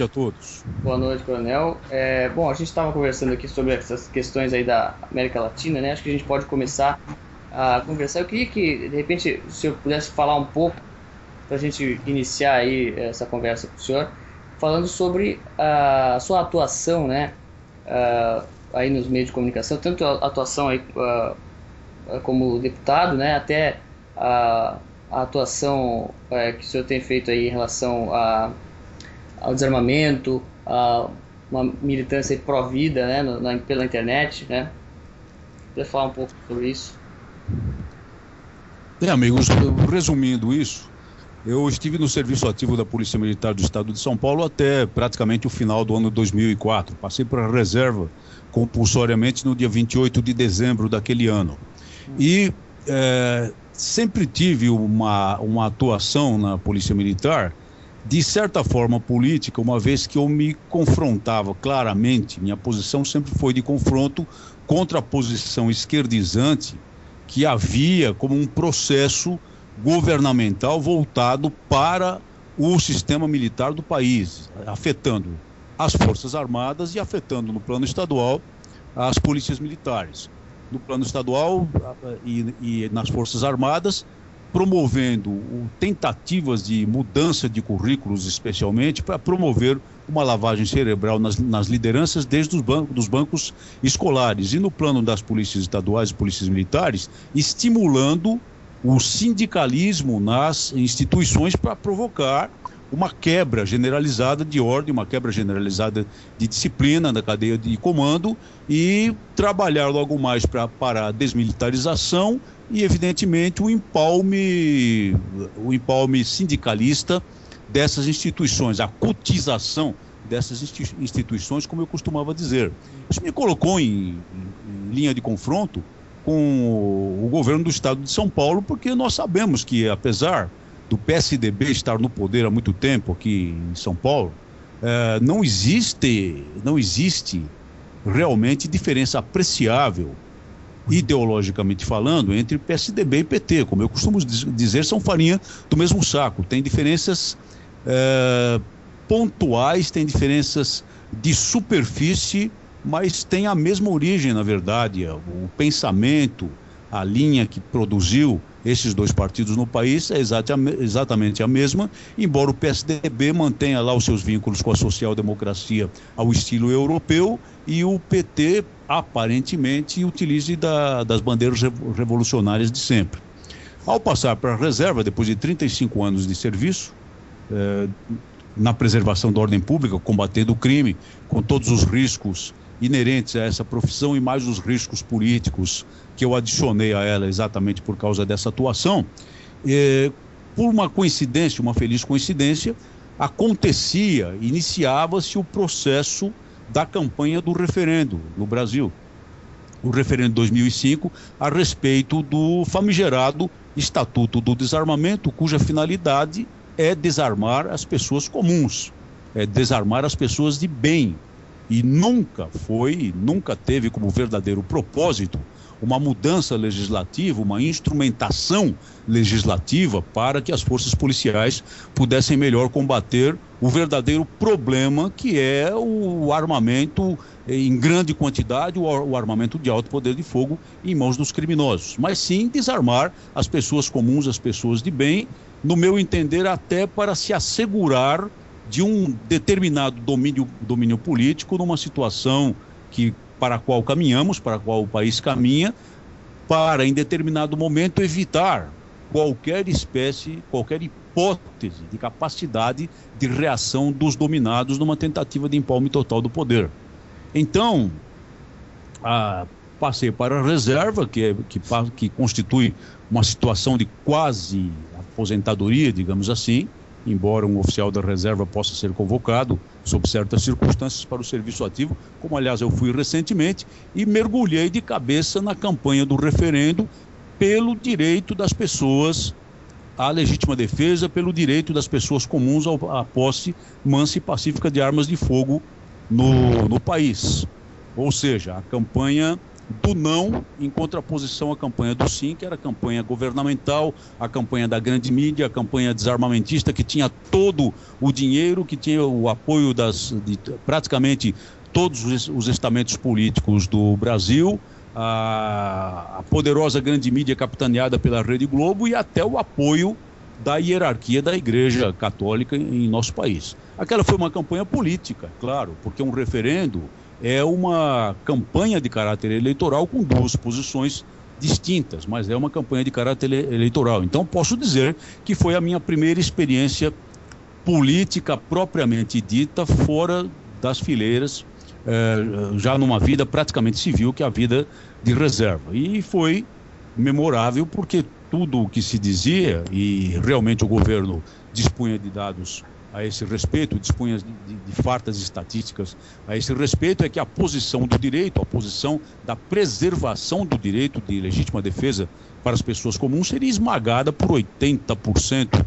a todos. Boa noite, coronel. Bom, a gente estava conversando aqui sobre essas questões aí da América Latina, né? Acho que a gente pode começar a conversar. Eu queria que, de repente, o senhor pudesse falar um pouco, para a gente iniciar aí essa conversa com o senhor, falando sobre a sua atuação, né? Aí nos meios de comunicação, tanto a atuação aí como deputado, né? Até a atuação que o senhor tem feito aí em relação ao desarmamento, a uma militância pró-vida, né, pela internet, né? Queria falar um pouco sobre isso. Amigos, resumindo isso, eu estive no serviço ativo da Polícia Militar do Estado de São Paulo até praticamente o final do ano 2004. Passei para a reserva compulsoriamente no dia 28 de dezembro daquele ano. E sempre tive uma atuação na Polícia Militar, de certa forma política, uma vez que eu me confrontava claramente, minha posição sempre foi de confronto contra a posição esquerdizante que havia como um processo governamental voltado para o sistema militar do país, afetando as Forças Armadas e afetando no plano estadual as polícias militares. No plano estadual e nas Forças Armadas, promovendo tentativas de mudança de currículos, especialmente para promover uma lavagem cerebral nas lideranças desde os bancos escolares. E no plano das polícias estaduais e polícias militares, estimulando o sindicalismo nas instituições para provocar uma quebra generalizada de ordem, uma quebra generalizada de disciplina na cadeia de comando e trabalhar logo mais para a desmilitarização e, evidentemente, o empalme sindicalista dessas instituições, a cotização dessas instituições, como eu costumava dizer. Isso me colocou em linha de confronto com o governo do Estado de São Paulo, porque nós sabemos que, apesar do PSDB estar no poder há muito tempo aqui em São Paulo, não existe realmente diferença apreciável, ideologicamente falando, entre PSDB e PT. Como eu costumo dizer, são farinha do mesmo saco. Tem diferenças pontuais, tem diferenças de superfície, mas tem a mesma origem, na verdade. O pensamento, a linha que produziu esses dois partidos no país é exatamente a mesma, embora o PSDB mantenha lá os seus vínculos com a social-democracia ao estilo europeu e o PT, aparentemente, utilize das bandeiras revolucionárias de sempre. Ao passar para a reserva, depois de 35 anos de serviço, na preservação da ordem pública, combatendo o crime, com todos os riscos inerentes a essa profissão e mais os riscos políticos que eu adicionei a ela exatamente por causa dessa atuação, por uma coincidência, uma feliz coincidência, iniciava-se o processo da campanha do referendo no Brasil. O referendo de 2005 a respeito do famigerado Estatuto do Desarmamento, cuja finalidade é desarmar as pessoas comuns, é desarmar as pessoas de bem. E nunca teve como verdadeiro propósito uma mudança legislativa, uma instrumentação legislativa para que as forças policiais pudessem melhor combater o verdadeiro problema, que é o armamento em grande quantidade, o armamento de alto poder de fogo em mãos dos criminosos. Mas sim desarmar as pessoas comuns, as pessoas de bem, no meu entender, até para se assegurar de um determinado domínio político numa situação para a qual caminhamos, para a qual o país caminha, para, em determinado momento, evitar qualquer hipótese de capacidade de reação dos dominados numa tentativa de empalme total do poder. Então, passei para a reserva, que constitui uma situação de quase aposentadoria, digamos assim, embora um oficial da reserva possa ser convocado sob certas circunstâncias para o serviço ativo, como aliás eu fui recentemente, e mergulhei de cabeça na campanha do referendo pelo direito das pessoas à legítima defesa, pelo direito das pessoas comuns à posse mansa e pacífica de armas de fogo no país. Ou seja, a campanha do não, em contraposição à campanha do sim, que era a campanha governamental, a campanha da grande mídia, a campanha desarmamentista, que tinha todo o dinheiro, que tinha o apoio de praticamente todos os estamentos políticos do Brasil, a poderosa grande mídia capitaneada pela Rede Globo e até o apoio da hierarquia da Igreja Católica em nosso país. Aquela foi uma campanha política, claro, porque um referendo é uma campanha de caráter eleitoral com duas posições distintas, mas é uma campanha de caráter eleitoral. Então, posso dizer que foi a minha primeira experiência política propriamente dita, fora das fileiras, já numa vida praticamente civil, que é a vida de reserva. E foi memorável porque tudo o que se dizia, e realmente o governo dispunha de dados a esse respeito, dispunha de fartas estatísticas a esse respeito, é que a posição do direito, a posição da preservação do direito de legítima defesa para as pessoas comuns seria esmagada por 80%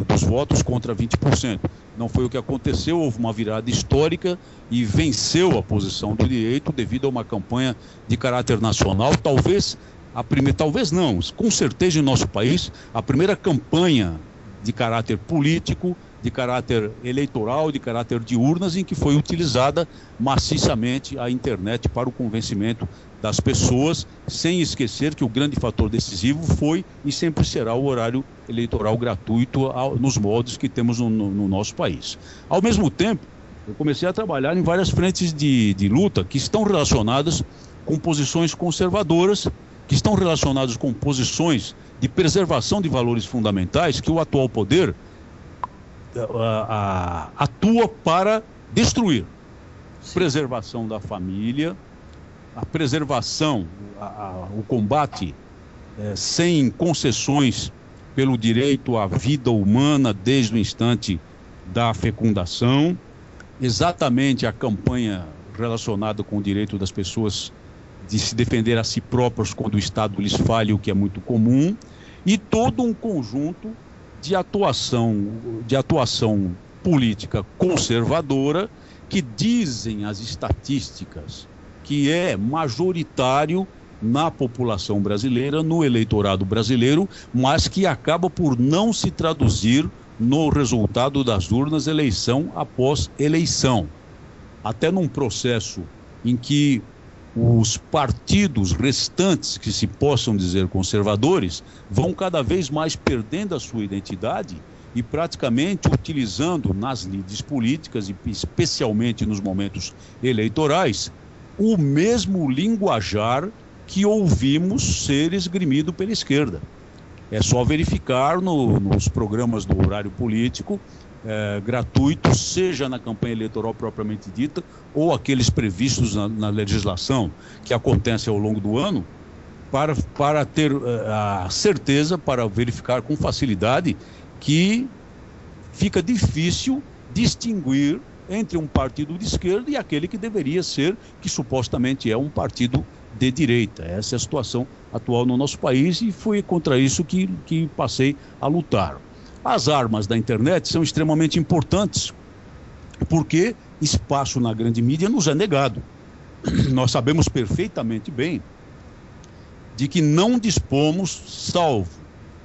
dos votos contra 20%. Não foi o que aconteceu, houve uma virada histórica e venceu a posição do direito devido a uma campanha de caráter nacional, talvez não, com certeza em nosso país, a primeira campanha de caráter político, de caráter eleitoral, de caráter de urnas, em que foi utilizada maciçamente a internet para o convencimento das pessoas, sem esquecer que o grande fator decisivo foi e sempre será o horário eleitoral gratuito nos modos que temos no nosso país. Ao mesmo tempo, eu comecei a trabalhar em várias frentes de luta que estão relacionadas com posições conservadoras, que estão relacionadas com posições de preservação de valores fundamentais que o atual poder atua para destruir. Preservação da família, a preservação, o combate sem concessões pelo direito à vida humana desde o instante da fecundação, exatamente a campanha relacionada com o direito das pessoas de se defender a si próprios quando o Estado lhes falha, o que é muito comum, e todo um conjunto de atuação política conservadora que dizem as estatísticas que é majoritário na população brasileira, no eleitorado brasileiro, mas que acaba por não se traduzir no resultado das urnas eleição após eleição. Até num processo em que os partidos restantes, que se possam dizer conservadores, vão cada vez mais perdendo a sua identidade e praticamente utilizando nas lides políticas, e especialmente nos momentos eleitorais, o mesmo linguajar que ouvimos ser esgrimido pela esquerda. É só verificar nos programas do horário político gratuitos, seja na campanha eleitoral propriamente dita, ou aqueles previstos na legislação que acontece ao longo do ano, para ter a certeza, para verificar com facilidade que fica difícil distinguir entre um partido de esquerda e aquele que deveria ser, que supostamente é um partido de direita. Essa é a situação atual no nosso país e foi contra isso que passei a lutar. As armas da internet são extremamente importantes, porque espaço na grande mídia nos é negado. Nós sabemos perfeitamente bem de que não dispomos,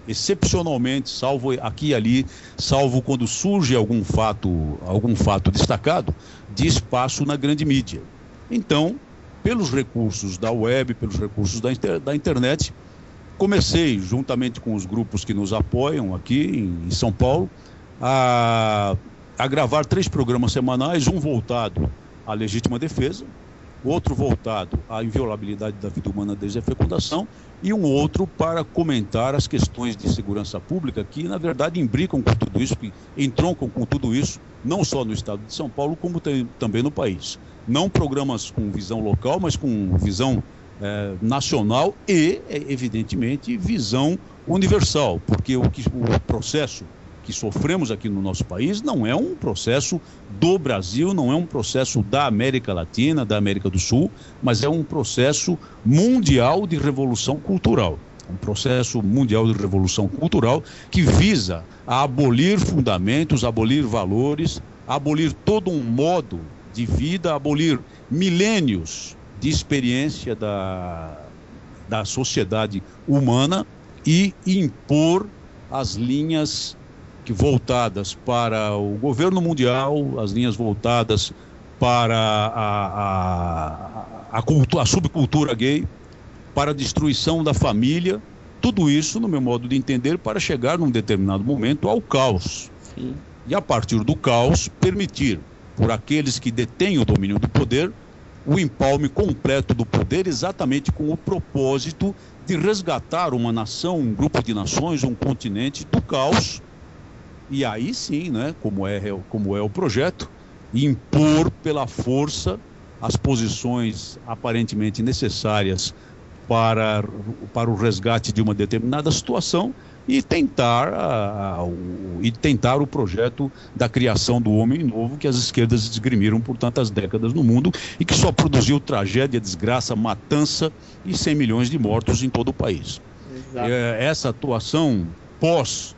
excepcionalmente, salvo aqui e ali, salvo quando surge algum fato destacado, de espaço na grande mídia. Então, pelos recursos da web, pelos recursos da internet, comecei, juntamente com os grupos que nos apoiam aqui em São Paulo, a gravar 3 programas semanais, um voltado à legítima defesa, outro voltado à inviolabilidade da vida humana desde a fecundação e um outro para comentar as questões de segurança pública que, na verdade, imbricam com tudo isso, que entroncam com tudo isso, não só no estado de São Paulo, como também no país. Não programas com visão local, mas com visão nacional e, evidentemente, visão universal, porque o processo que sofremos aqui no nosso país não é um processo do Brasil, não é um processo da América Latina, da América do Sul, mas é um processo mundial de revolução cultural. Um processo mundial de revolução cultural que visa a abolir fundamentos, abolir valores, abolir todo um modo de vida, abolir milênios de experiência da sociedade humana e impor as linhas voltadas para o governo mundial, as linhas voltadas para a subcultura gay, para a destruição da família, tudo isso, no meu modo de entender, para chegar num determinado momento ao caos. Sim. E a partir do caos, permitir, por aqueles que detêm o domínio do poder, o empalme completo do poder, exatamente com o propósito de resgatar uma nação, um grupo de nações, um continente do caos. E aí sim, né, como é o projeto, impor pela força as posições aparentemente necessárias para o resgate de uma determinada situação e tentar o projeto da criação do homem novo que as esquerdas esgrimiram por tantas décadas no mundo e que só produziu tragédia, desgraça, matança e 100 milhões de mortos em todo o país. Essa atuação pós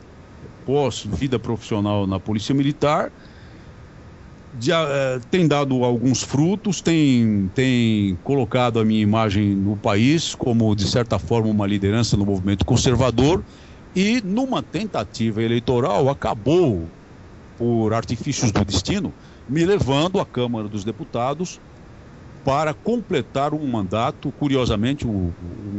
vida profissional na Polícia Militar tem dado alguns frutos, tem colocado a minha imagem no país como, de certa forma, uma liderança no movimento conservador e, numa tentativa eleitoral, acabou, por artifícios do destino, me levando à Câmara dos Deputados para completar um mandato, curiosamente, um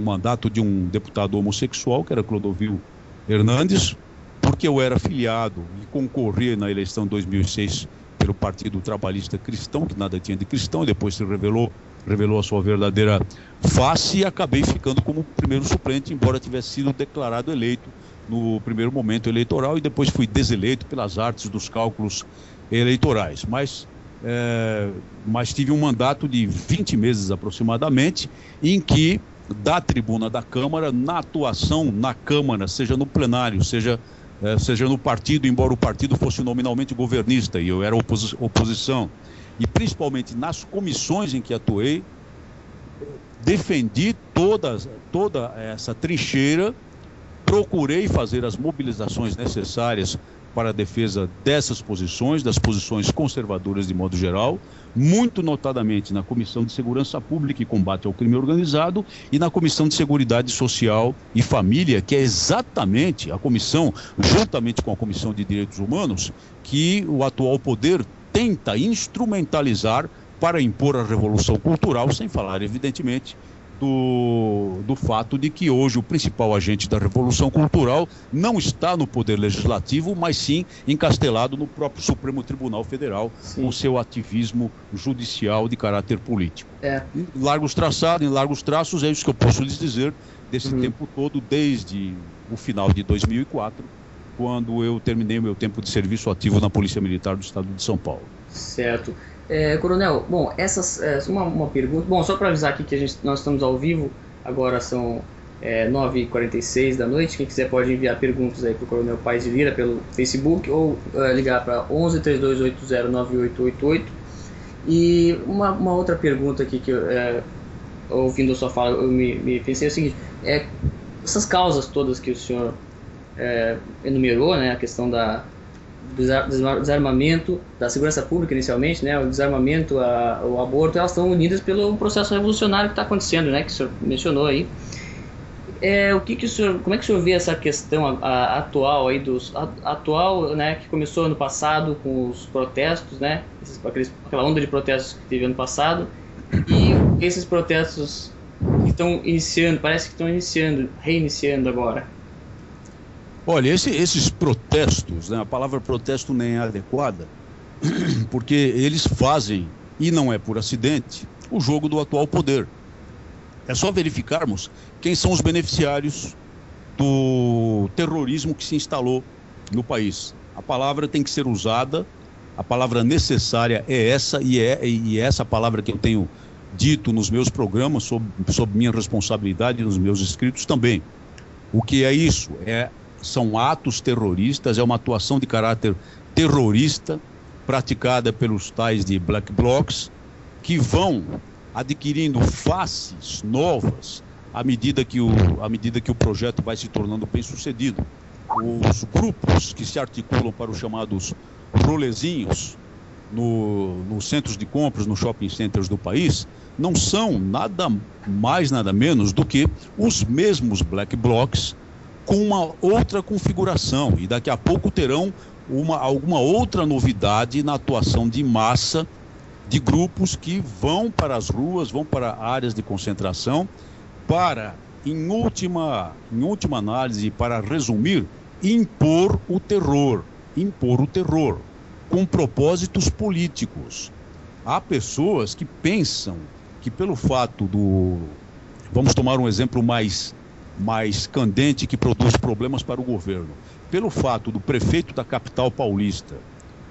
mandato de um deputado homossexual, que era Clodovil Hernandes, porque eu era filiado e concorri na eleição de 2006 pelo Partido Trabalhista Cristão, que nada tinha de cristão, e depois se revelou a sua verdadeira face e acabei ficando como primeiro suplente, embora tivesse sido declarado eleito no primeiro momento eleitoral e depois fui deseleito pelas artes dos cálculos eleitorais. Mas tive um mandato de 20 meses aproximadamente, em que, da tribuna da Câmara, na atuação na Câmara, seja no plenário, seja no partido, embora o partido fosse nominalmente governista e eu era oposição, e principalmente nas comissões em que atuei, defendi toda essa trincheira, procurei fazer as mobilizações necessárias para a defesa dessas posições, das posições conservadoras de modo geral, muito notadamente na Comissão de Segurança Pública e Combate ao Crime Organizado e na Comissão de Seguridade Social e Família, que é exatamente a comissão, juntamente com a Comissão de Direitos Humanos, que o atual poder tenta instrumentalizar para impor a revolução cultural, sem falar, evidentemente, do fato de que hoje o principal agente da Revolução Cultural não está no Poder Legislativo, mas sim encastelado no próprio Supremo Tribunal Federal, com seu ativismo judicial de caráter político. Em largos traços, é isso que eu posso lhes dizer desse tempo todo, desde o final de 2004, quando eu terminei o meu tempo de serviço ativo na Polícia Militar do Estado de São Paulo. Certo. Coronel, bom, uma pergunta. Bom, só para avisar aqui que nós estamos ao vivo, agora são 9h46 da noite. Quem quiser pode enviar perguntas aí para o Coronel Paes de Lira pelo Facebook ou ligar para 11 3280 9888. E uma outra pergunta aqui que ouvindo a sua fala, eu me pensei o seguinte: essas causas todas que o senhor enumerou, né, a questão desarmamento, da segurança pública inicialmente, né, o desarmamento, o aborto, elas estão unidas pelo processo revolucionário que está acontecendo, né, que o senhor mencionou aí. Como é que o senhor vê essa questão atual aí né, que começou ano passado com os protestos, né, aquela onda de protestos que teve ano passado, e esses protestos que estão iniciando, parece que estão reiniciando agora? Olha, esses protestos, né, a palavra protesto nem é adequada, porque eles fazem, e não é por acidente, o jogo do atual poder. É só verificarmos quem são os beneficiários do terrorismo que se instalou no país. A palavra tem que ser usada, a palavra necessária é essa, e é essa palavra que eu tenho dito nos meus programas, sob minha responsabilidade e nos meus escritos também. O que é isso? São atos terroristas, é uma atuação de caráter terrorista praticada pelos tais de black blocs, que vão adquirindo faces novas à medida que o projeto vai se tornando bem sucedido. Os grupos que se articulam para os chamados rolezinhos nos centros de compras, nos shopping centers do país, não são nada mais, nada menos do que os mesmos black blocs com uma outra configuração. E daqui a pouco terão alguma outra novidade na atuação de massa de grupos que vão para as ruas, vão para áreas de concentração para, em última análise, para resumir, impor o terror, com propósitos políticos. Há pessoas que pensam que pelo fato vamos tomar um exemplo mais candente que produz problemas para o governo. Pelo fato do prefeito da capital paulista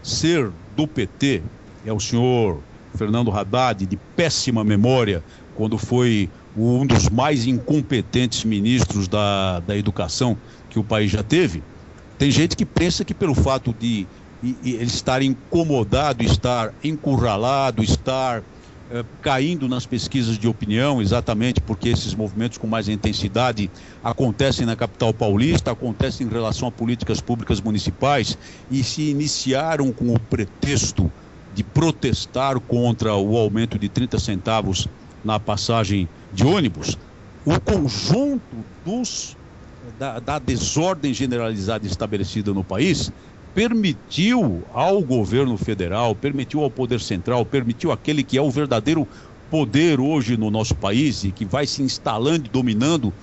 ser do PT, é o senhor Fernando Haddad, de péssima memória, quando foi um dos mais incompetentes ministros da educação que o país já teve. Tem gente que pensa que pelo fato de ele estar incomodado, estar encurralado, estar caindo nas pesquisas de opinião, exatamente porque esses movimentos com mais intensidade acontecem na capital paulista, acontecem em relação a políticas públicas municipais e se iniciaram com o pretexto de protestar contra o aumento de 30 centavos na passagem de ônibus. O conjunto da desordem generalizada estabelecida no país permitiu ao governo federal, permitiu ao poder central, permitiu aquele que é o verdadeiro poder hoje no nosso país e que vai se instalando e dominando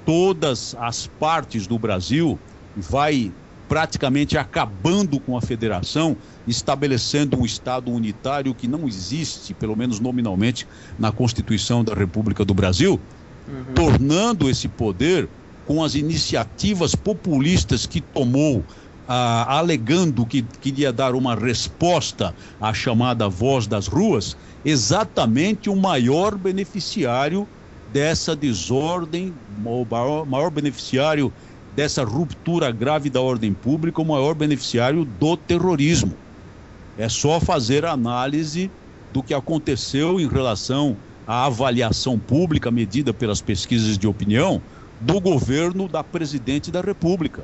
todas as partes do Brasil, vai praticamente acabando com a federação, estabelecendo um Estado unitário que não existe, pelo menos nominalmente, na Constituição da República do Brasil, tornando esse poder, com as iniciativas populistas que tomou, alegando que queria dar uma resposta à chamada voz das ruas, exatamente o maior beneficiário dessa desordem, o maior beneficiário dessa ruptura grave da ordem pública, o maior beneficiário do terrorismo. É só fazer a análise do que aconteceu em relação à avaliação pública medida pelas pesquisas de opinião do governo da presidente da República.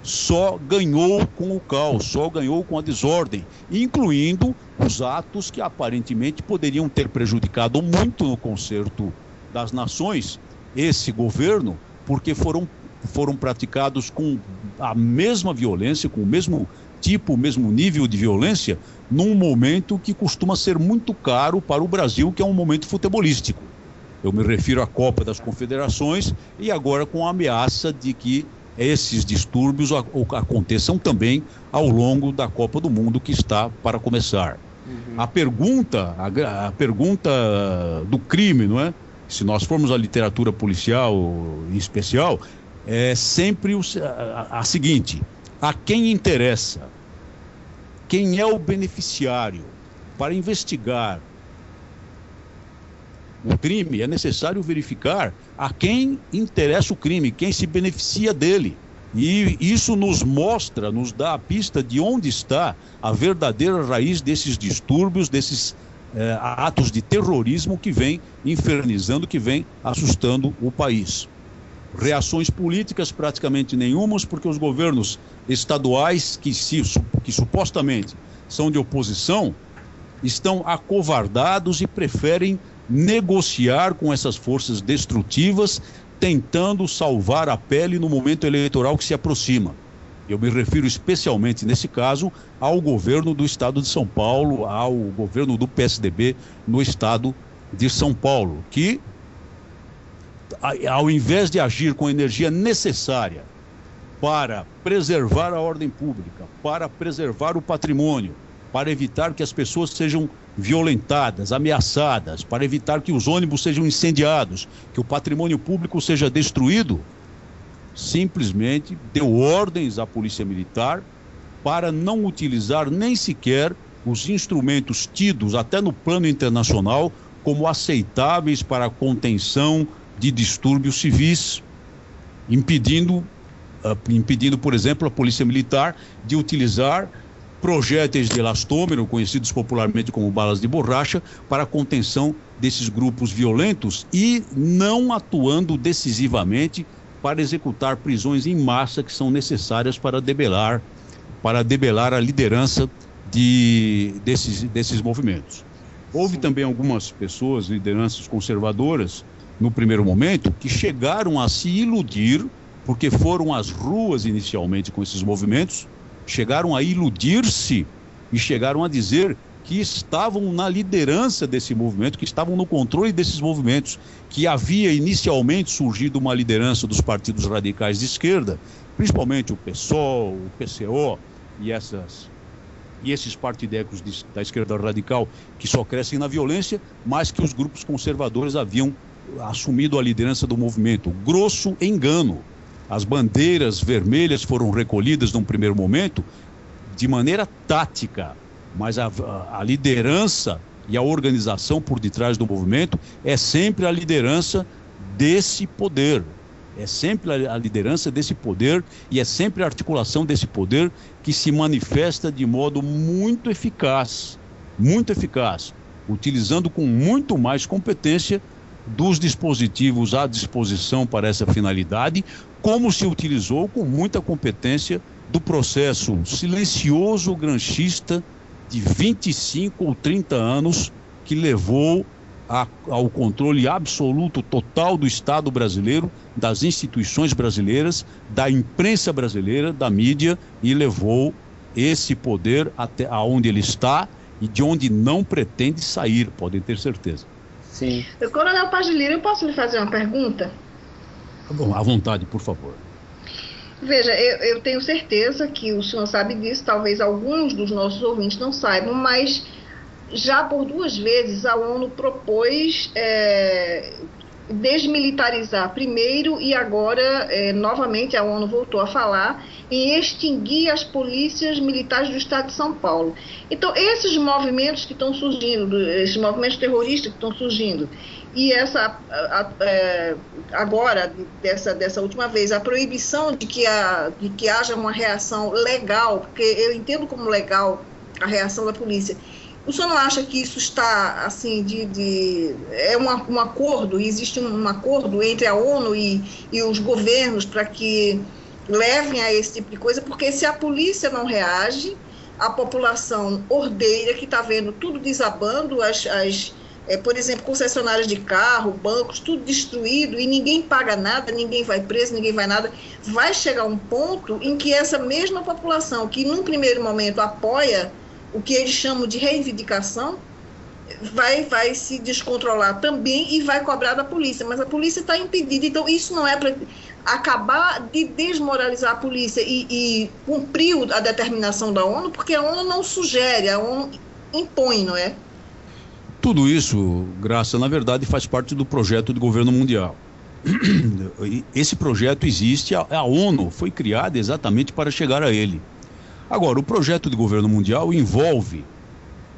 Só ganhou com o caos, só ganhou com a desordem, incluindo os atos que aparentemente poderiam ter prejudicado muito no concerto das nações, esse governo, porque foram praticados com a mesma violência, com o mesmo tipo, o mesmo nível de violência, num momento que costuma ser muito caro para o Brasil, que é um momento futebolístico. Eu me refiro à Copa das Confederações e agora com a ameaça de que esses distúrbios aconteçam também ao longo da Copa do Mundo que está para começar. A pergunta do crime, não é? Se nós formos à literatura policial em especial, é sempre a seguinte: a quem interessa, quem é o beneficiário para investigar o crime, é necessário verificar a quem interessa o crime, quem se beneficia dele. E isso nos mostra, nos dá a pista de onde está a verdadeira raiz desses distúrbios, desses atos de terrorismo que vem infernizando, que vem assustando o país. Reações políticas praticamente nenhumas, porque os governos estaduais que supostamente são de oposição estão acovardados e preferem negociar com essas forças destrutivas, tentando salvar a pele no momento eleitoral que se aproxima. Eu me refiro especialmente, nesse caso, ao governo do estado de São Paulo, ao governo do PSDB no estado de São Paulo, que, ao invés de agir com a energia necessária para preservar a ordem pública, para preservar o patrimônio, para evitar que as pessoas sejam violentadas, ameaçadas, para evitar que os ônibus sejam incendiados, que o patrimônio público seja destruído, simplesmente deu ordens à Polícia Militar para não utilizar nem sequer os instrumentos tidos até no plano internacional como aceitáveis para a contenção de distúrbios civis, impedindo, por exemplo, a Polícia Militar de utilizar projéteis de elastômero, conhecidos popularmente como balas de borracha, para a contenção desses grupos violentos e não atuando decisivamente para executar prisões em massa que são necessárias para debelar a liderança desses movimentos. Houve também algumas pessoas, lideranças conservadoras, no primeiro momento, que chegaram a se iludir, porque foram às ruas inicialmente com esses movimentos, chegaram a iludir-se e chegaram a dizer que estavam na liderança desse movimento, que estavam no controle desses movimentos, que havia inicialmente surgido uma liderança dos partidos radicais de esquerda, principalmente o PSOL, o PCO e esses partidecos da esquerda radical que só crescem na violência, mas que os grupos conservadores haviam assumido a liderança do movimento. Grosso engano. As bandeiras vermelhas foram recolhidas num primeiro momento de maneira tática, mas a liderança e a organização por detrás do movimento é sempre a liderança desse poder. É sempre a liderança desse poder e é sempre a articulação desse poder que se manifesta de modo muito eficaz, utilizando com muito mais competência dos dispositivos à disposição para essa finalidade, como se utilizou com muita competência do processo silencioso granchista de 25 ou 30 anos que levou ao controle absoluto, total do Estado brasileiro, das instituições brasileiras, da imprensa brasileira, da mídia, e levou esse poder até onde ele está e de onde não pretende sair, podem ter certeza. Sim. Coronel Paz de Lira, eu posso lhe fazer uma pergunta? Bom, à vontade, por favor. Veja, eu tenho certeza que o senhor sabe disso, talvez alguns dos nossos ouvintes não saibam, mas já por 2 vezes a ONU propôs desmilitarizar primeiro e agora, novamente, a ONU voltou a falar em extinguir as polícias militares do Estado de São Paulo. Então, esses movimentos que estão surgindo, esses movimentos terroristas que estão surgindo, e agora, dessa última vez, a proibição de que haja uma reação legal, porque eu entendo como legal a reação da polícia. O senhor não acha que isso está, assim, é um acordo, existe um acordo entre a ONU e os governos para que levem a esse tipo de coisa? Porque se a polícia não reage, a população ordeira, que está vendo tudo desabando, por exemplo, concessionárias de carro, bancos, tudo destruído, e ninguém paga nada, ninguém vai preso, ninguém vai nada, vai chegar um ponto em que essa mesma população, que num primeiro momento apoia o que eles chamam de reivindicação, vai se descontrolar também e vai cobrar da polícia, mas a polícia está impedida. Então isso não é para acabar de desmoralizar a polícia e cumprir a determinação da ONU, porque a ONU não sugere, a ONU impõe, não é? Tudo isso, Graça, na verdade faz parte do projeto de governo mundial. Esse projeto existe, a ONU foi criada exatamente para chegar a ele. Agora, o projeto de governo mundial envolve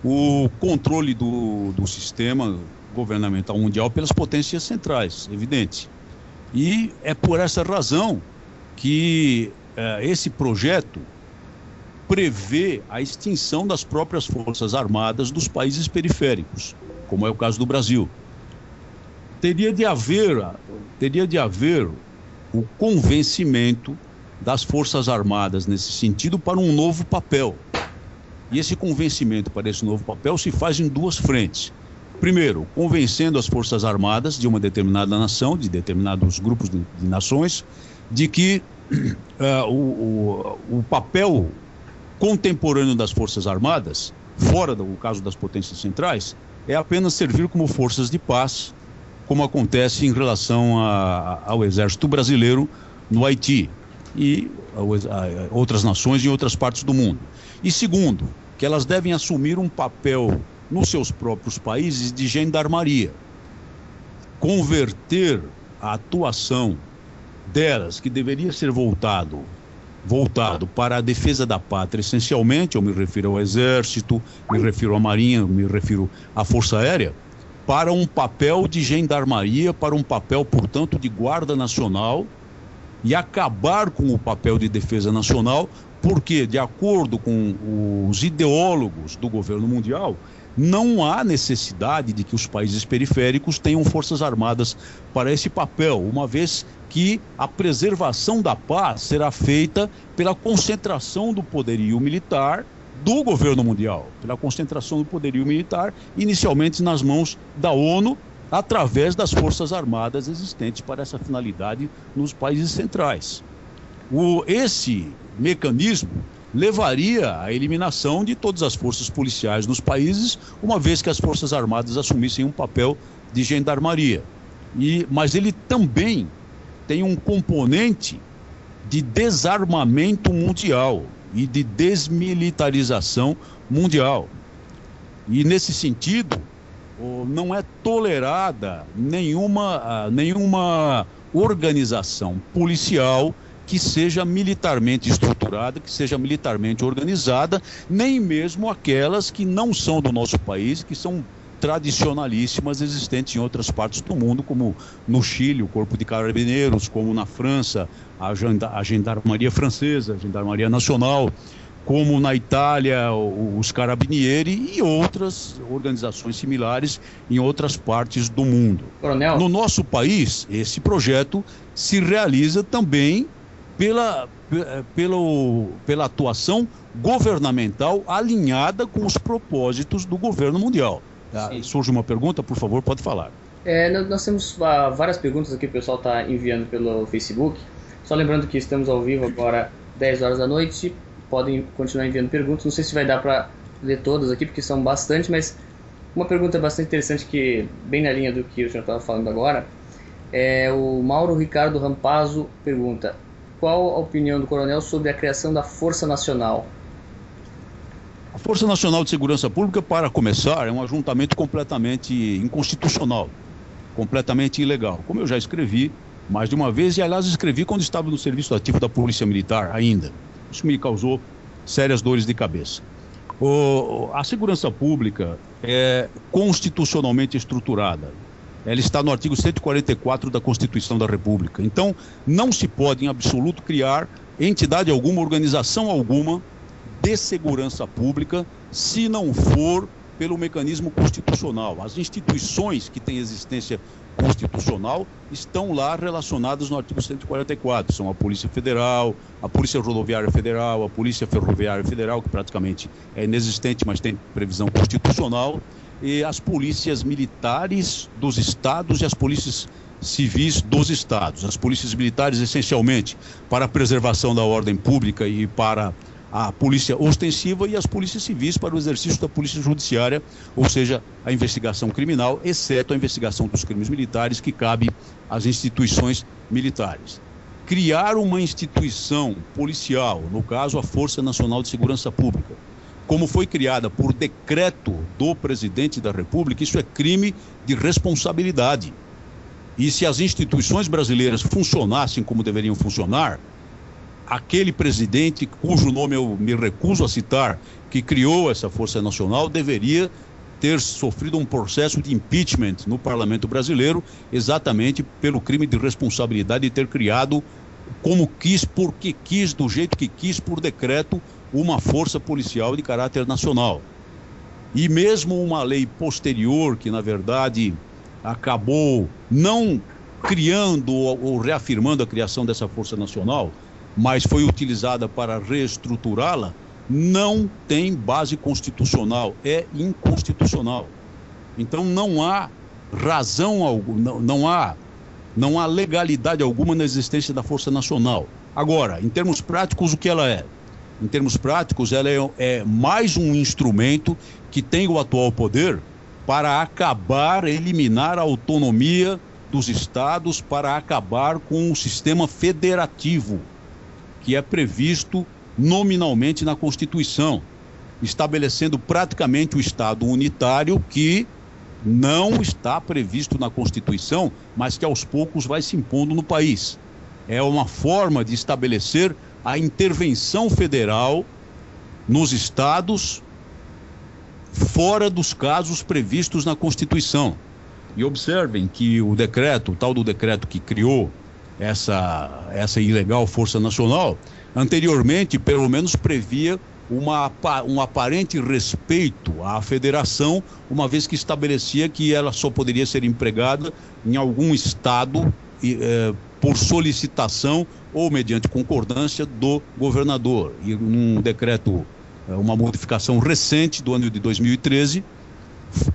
o controle do sistema governamental mundial pelas potências centrais, evidente. E é por essa razão que esse projeto prevê a extinção das próprias forças armadas dos países periféricos, como é o caso do Brasil. Teria de haver o convencimento das Forças Armadas nesse sentido para um novo papel. E esse convencimento para esse novo papel se faz em 2 frentes. Primeiro, convencendo as Forças Armadas de uma determinada nação, de determinados grupos de nações, de que o papel contemporâneo das Forças Armadas, fora do caso das potências centrais, é apenas servir como forças de paz, como acontece em relação ao Exército Brasileiro no Haiti e a outras nações em outras partes do mundo. E segundo, que elas devem assumir um papel nos seus próprios países de gendarmaria, converter a atuação delas, que deveria ser voltado para a defesa da pátria, essencialmente, eu me refiro ao Exército, me refiro à Marinha, me refiro à Força Aérea, para um papel de gendarmaria, para um papel, portanto, de Guarda Nacional, e acabar com o papel de defesa nacional, porque, de acordo com os ideólogos do governo mundial, não há necessidade de que os países periféricos tenham forças armadas para esse papel, uma vez que a preservação da paz será feita pela concentração do poderio militar do governo mundial, pela concentração do poderio militar, inicialmente nas mãos da ONU, através das forças armadas existentes para essa finalidade nos países centrais. Esse mecanismo levaria à eliminação de todas as forças policiais nos países, uma vez que as forças armadas assumissem um papel de gendarmaria. Mas ele também tem um componente de desarmamento mundial e de desmilitarização mundial. E, nesse sentido, não é tolerada nenhuma organização policial que seja militarmente estruturada, que seja militarmente organizada, nem mesmo aquelas que não são do nosso país, que são tradicionalíssimas, existentes em outras partes do mundo, como no Chile, o Corpo de Carabineiros, como na França, a Gendarmeria Francesa, a Gendarmeria Nacional, como na Itália, os Carabinieri e outras organizações similares em outras partes do mundo. Coronel? No nosso país, esse projeto se realiza também pela atuação governamental alinhada com os propósitos do governo mundial. Surge uma pergunta, por favor, pode falar. Nós temos várias perguntas aqui, o pessoal está enviando pelo Facebook. Só lembrando que estamos ao vivo agora, 10 horas da noite. Podem continuar enviando perguntas. Não sei se vai dar para ler todas aqui, porque são bastante, mas uma pergunta bastante interessante, que bem na linha do que o senhor estava falando agora, o Mauro Ricardo Rampazzo pergunta: qual a opinião do coronel sobre a criação da Força Nacional? A Força Nacional de Segurança Pública, para começar, é um ajuntamento completamente inconstitucional, completamente ilegal, como eu já escrevi mais de uma vez, e aliás escrevi quando estava no serviço ativo da Polícia Militar ainda. Isso me causou sérias dores de cabeça. A segurança pública é constitucionalmente estruturada. Ela está no artigo 144 da Constituição da República. Então, não se pode, em absoluto, criar entidade alguma, organização alguma de segurança pública, se não for pelo mecanismo constitucional. As instituições que têm existência constitucional estão lá relacionadas no artigo 144, são a Polícia Federal, a Polícia Rodoviária Federal, a Polícia Ferroviária Federal, que praticamente é inexistente, mas tem previsão constitucional, e as polícias militares dos estados e as polícias civis dos estados. As polícias militares, essencialmente, para a preservação da ordem pública e para a polícia ostensiva, e as polícias civis para o exercício da polícia judiciária, ou seja, a investigação criminal, exceto a investigação dos crimes militares, que cabe às instituições militares. Criar uma instituição policial, no caso a Força Nacional de Segurança Pública, como foi criada por decreto do presidente da República, isso é crime de responsabilidade. E se as instituições brasileiras funcionassem como deveriam funcionar, aquele presidente, cujo nome eu me recuso a citar, que criou essa Força Nacional, deveria ter sofrido um processo de impeachment no Parlamento brasileiro, exatamente pelo crime de responsabilidade de ter criado como quis, porque quis, do jeito que quis, por decreto, uma força policial de caráter nacional. E mesmo uma lei posterior, que na verdade acabou não criando ou reafirmando a criação dessa Força Nacional, mas foi utilizada para reestruturá-la, não tem base constitucional, é inconstitucional. Então não há razão alguma, não há legalidade alguma na existência da Força Nacional. Agora, em termos práticos, o que ela é? Em termos práticos, ela é mais um instrumento que tem o atual poder para acabar, eliminar a autonomia dos estados, para acabar com o sistema federativo, que é previsto nominalmente na Constituição, estabelecendo praticamente o Estado unitário, que não está previsto na Constituição, mas que aos poucos vai se impondo no país. É uma forma de estabelecer a intervenção federal nos estados, fora dos casos previstos na Constituição. E observem que o decreto, o tal do decreto que criou essa ilegal Força Nacional, anteriormente, pelo menos, previa um aparente respeito à federação, uma vez que estabelecia que ela só poderia ser empregada em algum estado por solicitação ou mediante concordância do governador. E num decreto uma modificação recente do ano de 2013,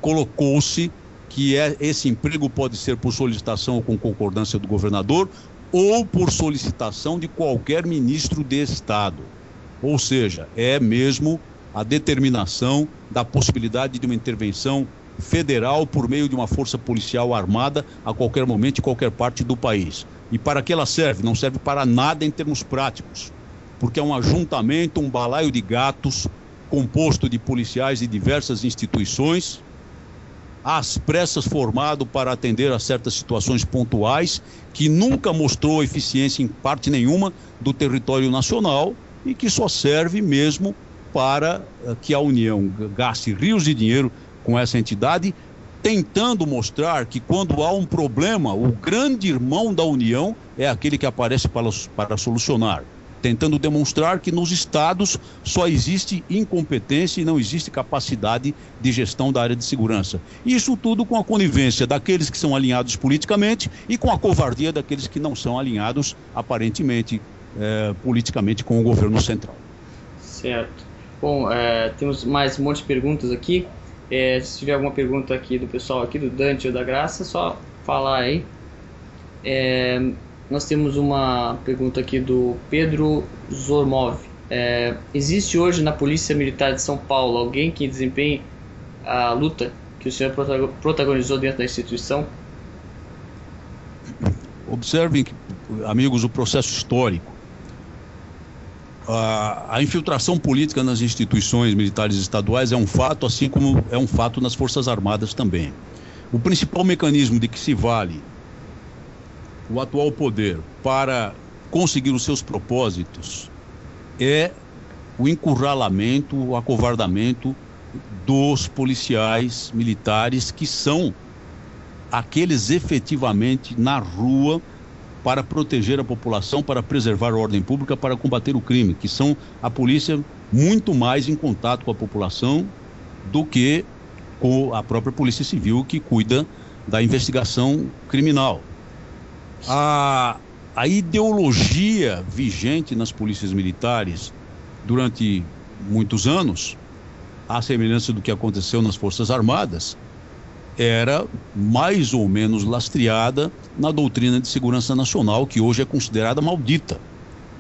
colocou-se que esse emprego pode ser por solicitação ou com concordância do governador ou por solicitação de qualquer ministro de Estado. Ou seja, é mesmo a determinação da possibilidade de uma intervenção federal por meio de uma força policial armada a qualquer momento em qualquer parte do país. E para que ela serve? Não serve para nada em termos práticos, porque é um ajuntamento, um balaio de gatos composto de policiais de diversas instituições, às pressas formado para atender a certas situações pontuais, que nunca mostrou eficiência em parte nenhuma do território nacional e que só serve mesmo para que a União gaste rios de dinheiro com essa entidade, tentando mostrar que quando há um problema, o grande irmão da União é aquele que aparece para solucionar, tentando demonstrar que nos estados só existe incompetência e não existe capacidade de gestão da área de segurança. Isso tudo com a conivência daqueles que são alinhados politicamente e com a covardia daqueles que não são alinhados, aparentemente, politicamente com o governo central. Certo. Bom, temos mais um monte de perguntas aqui. Se tiver alguma pergunta aqui do pessoal aqui, do Dante ou da Graça, é só falar aí. Nós temos uma pergunta aqui do Pedro Zormov. Existe hoje na Polícia Militar de São Paulo alguém que desempenhe a luta que o senhor protagonizou dentro da instituição? Observem, amigos, o processo histórico. A infiltração política nas instituições militares estaduais é um fato, assim como é um fato nas Forças Armadas também. O principal mecanismo de que se vale o atual poder para conseguir os seus propósitos é o encurralamento, o acovardamento dos policiais militares, que são aqueles efetivamente na rua para proteger a população, para preservar a ordem pública, para combater o crime, que são a polícia muito mais em contato com a população do que com a própria Polícia Civil, que cuida da investigação criminal. A ideologia vigente nas polícias militares durante muitos anos, à semelhança do que aconteceu nas Forças Armadas, era mais ou menos lastreada na doutrina de segurança nacional, que hoje é considerada maldita,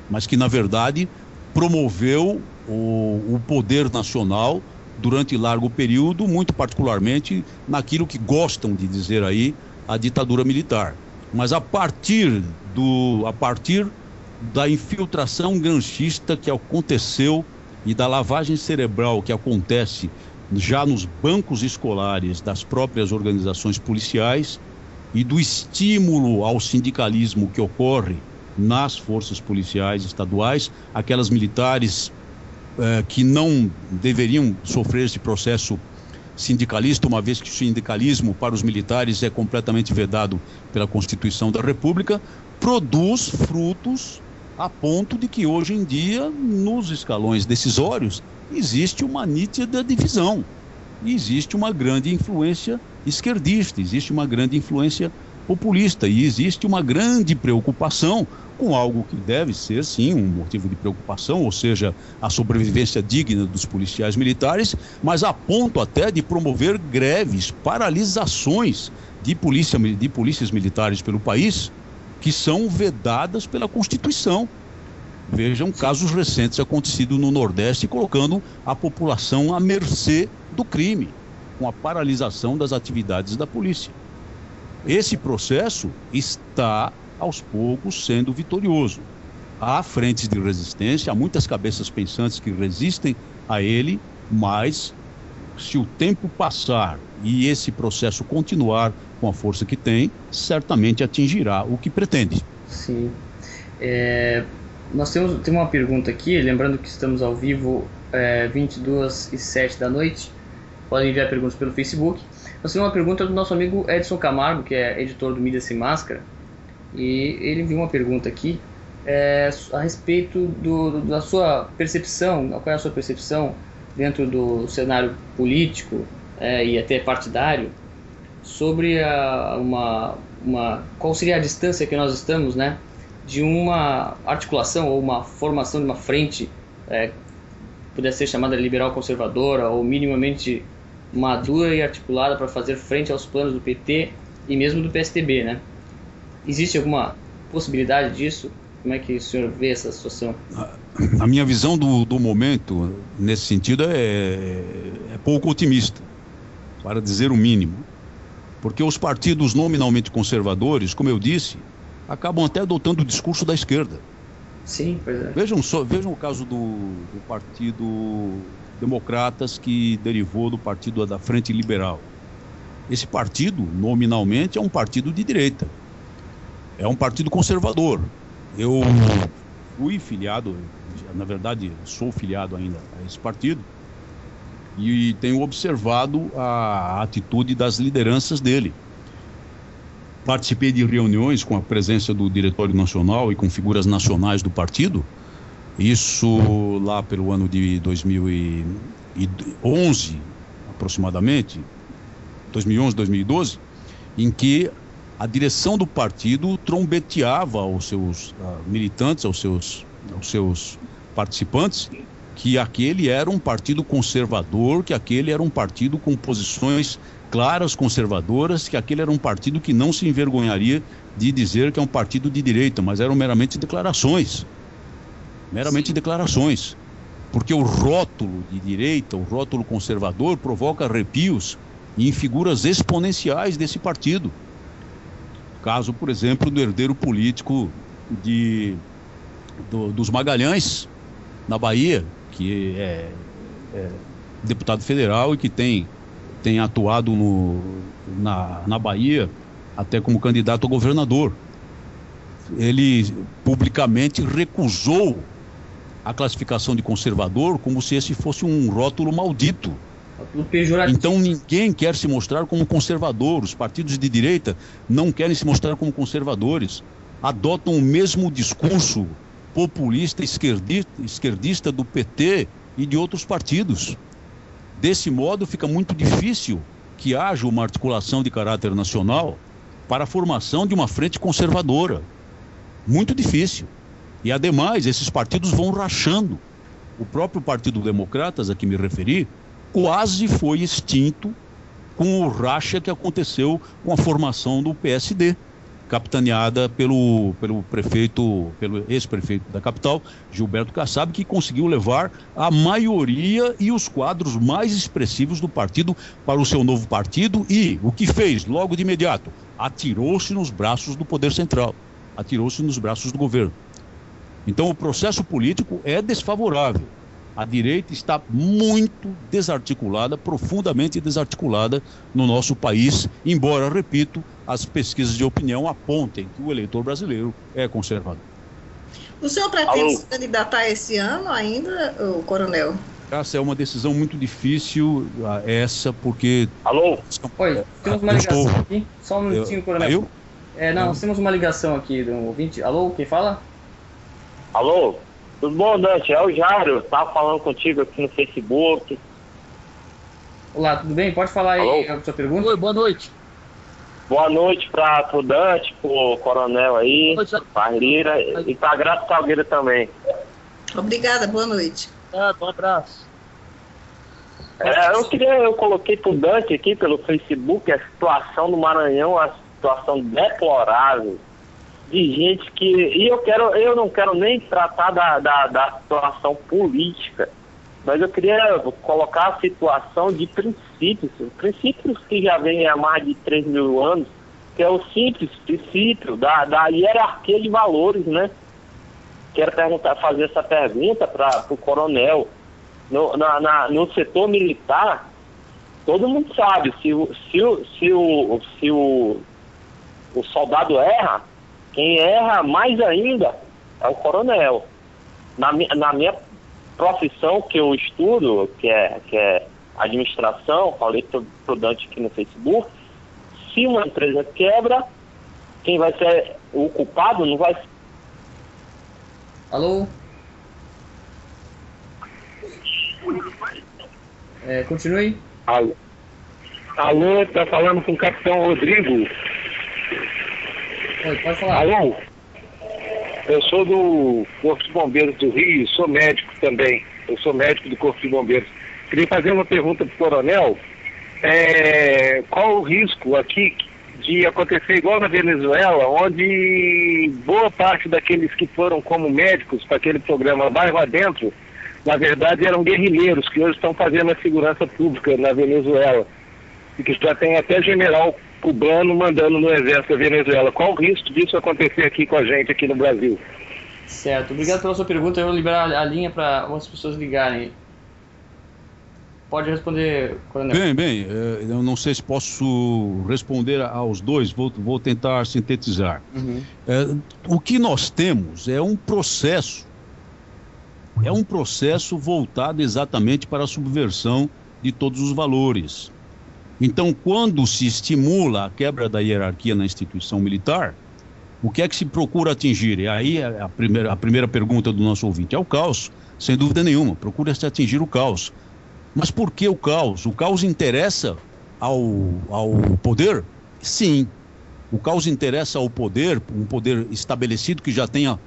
mas que, na verdade, promoveu o poder nacional durante largo período, muito particularmente naquilo que gostam de dizer aí, a ditadura militar. Mas a partir da infiltração granchista que aconteceu e da lavagem cerebral que acontece já nos bancos escolares das próprias organizações policiais e do estímulo ao sindicalismo que ocorre nas forças policiais estaduais, aquelas militares que não deveriam sofrer esse processo sindicalista, uma vez que o sindicalismo para os militares é completamente vedado pela Constituição da República, produz frutos a ponto de que hoje em dia, nos escalões decisórios, existe uma nítida divisão, existe uma grande influência esquerdista, existe uma grande influência populista e existe uma grande preocupação com algo que deve ser, sim, um motivo de preocupação, ou seja, a sobrevivência digna dos policiais militares, mas a ponto até de promover greves, paralisações de polícias militares pelo país, que são vedadas pela Constituição. Vejam casos recentes acontecidos no Nordeste, colocando a população à mercê do crime, com a paralisação das atividades da polícia. Esse processo está, aos poucos, sendo vitorioso. Há frentes de resistência, há muitas cabeças pensantes que resistem a ele, mas se o tempo passar e esse processo continuar com a força que tem, certamente atingirá o que pretende. Sim. Nós temos uma pergunta aqui, lembrando que estamos ao vivo 22h07 da noite. Podem enviar perguntas pelo Facebook. Nós temos uma pergunta do nosso amigo Edson Camargo, que é editor do Mídia Sem Máscara, e ele enviou uma pergunta aqui a respeito da sua percepção, qual é a sua percepção dentro do cenário político e até partidário, sobre qual seria a distância que nós estamos, de uma articulação ou uma formação de uma frente pudesse ser chamada liberal conservadora ou minimamente madura e articulada para fazer frente aos planos do PT e mesmo do PSDB, né? Existe alguma possibilidade disso? Como é que o senhor vê essa situação? A minha visão do momento, nesse sentido, é pouco otimista, para dizer o mínimo. Porque os partidos nominalmente conservadores, como eu disse, acabam até adotando o discurso da esquerda. Sim, pois é. Vejam o caso do Partido Democratas, que derivou do partido da Frente Liberal. Esse partido, nominalmente, é um partido de direita. É um partido conservador. Eu fui filiado, na verdade, sou filiado ainda a esse partido, e tenho observado a atitude das lideranças dele. Participei de reuniões com a presença do Diretório Nacional e com figuras nacionais do partido, isso lá pelo ano de 2011, aproximadamente, 2011, 2012, em que a direção do partido trombeteava aos seus militantes, aos seus participantes, que aquele era um partido conservador, que aquele era um partido com posições claras conservadoras, que aquele era um partido que não se envergonharia de dizer que é um partido de direita, mas eram meramente declarações. Meramente declarações. Porque o rótulo de direita, o rótulo conservador, provoca arrepios em figuras exponenciais desse partido. Caso, por exemplo, do herdeiro político dos Magalhães, na Bahia, que é deputado federal e que tem atuado na Bahia até como candidato a governador. Ele publicamente recusou a classificação de conservador como se esse fosse um rótulo maldito. Então ninguém quer se mostrar como conservador. Os partidos de direita não querem se mostrar como conservadores. Adotam o mesmo discurso populista esquerdista do PT e de outros partidos. Desse modo, fica muito difícil que haja uma articulação de caráter nacional para a formação de uma frente conservadora. Muito difícil. E, ademais, esses partidos vão rachando. O próprio Partido Democratas, a que me referi, quase foi extinto com o racha que aconteceu com a formação do PSD, capitaneada pelo ex-prefeito da capital, Gilberto Kassab, que conseguiu levar a maioria e os quadros mais expressivos do partido para o seu novo partido e, o que fez logo de imediato, atirou-se nos braços do poder central, atirou-se nos braços do governo. Então o processo político é desfavorável. A direita está muito desarticulada, profundamente desarticulada no nosso país, embora, repito, as pesquisas de opinião apontem que o eleitor brasileiro é conservador. O senhor pretende se candidatar esse ano ainda, coronel? Essa é uma decisão muito difícil, essa, porque... Alô? Oi, temos uma ligação aqui. Só um minutinho, coronel. Nós temos uma ligação aqui do ouvinte. Alô, quem fala? Alô? Tudo bom, Dante? É o Jairo, estava falando contigo aqui no Facebook. Olá, tudo bem? Pode falar aí a sua pergunta? Oi, boa noite. Boa noite para o Dante, para o Coronel aí, para a Lira e para a Graça Salgueira também. Obrigada, boa noite. Um abraço. Eu coloquei para o Dante aqui pelo Facebook a situação do Maranhão, a situação deplorável de gente que... E eu não quero nem tratar da situação política, mas eu queria colocar a situação de princípios que já vêm há mais de 3 mil anos, que é o simples princípio da hierarquia de valores, né? Quero fazer essa pergunta para o coronel. No setor militar, todo mundo sabe, se o soldado erra, quem erra mais ainda é o coronel. Na minha profissão que eu estudo, que é administração, falei pro Dante aqui no Facebook, se uma empresa quebra, quem vai ser o culpado não vai ser... Alô? Continue. Alô, tá falando com o Capitão Rodrigo. Oi, pode falar. Alô? Eu sou do Corpo de Bombeiros do Rio, sou médico também. Eu sou médico do Corpo de Bombeiros. Queria fazer uma pergunta para o coronel. Qual o risco aqui de acontecer igual na Venezuela, onde boa parte daqueles que foram como médicos para aquele programa Bairro Adentro, na verdade eram guerrilheiros que hoje estão fazendo a segurança pública na Venezuela e que já tem até general cubano mandando no exército da Venezuela. Qual o risco disso acontecer aqui com a gente, aqui no Brasil? Certo, obrigado pela sua pergunta. Eu vou liberar a linha para algumas pessoas ligarem. Pode responder, coronel. Bem, eu não sei se posso responder aos dois, vou tentar sintetizar. O que nós temos é um processo voltado exatamente para a subversão de todos os valores. Então, quando se estimula a quebra da hierarquia na instituição militar, o que é que se procura atingir? E aí a primeira pergunta do nosso ouvinte é o caos, sem dúvida nenhuma, procura-se atingir o caos. Mas por que o caos? O caos interessa ao poder? Sim. O caos interessa ao poder, um poder estabelecido que já tenha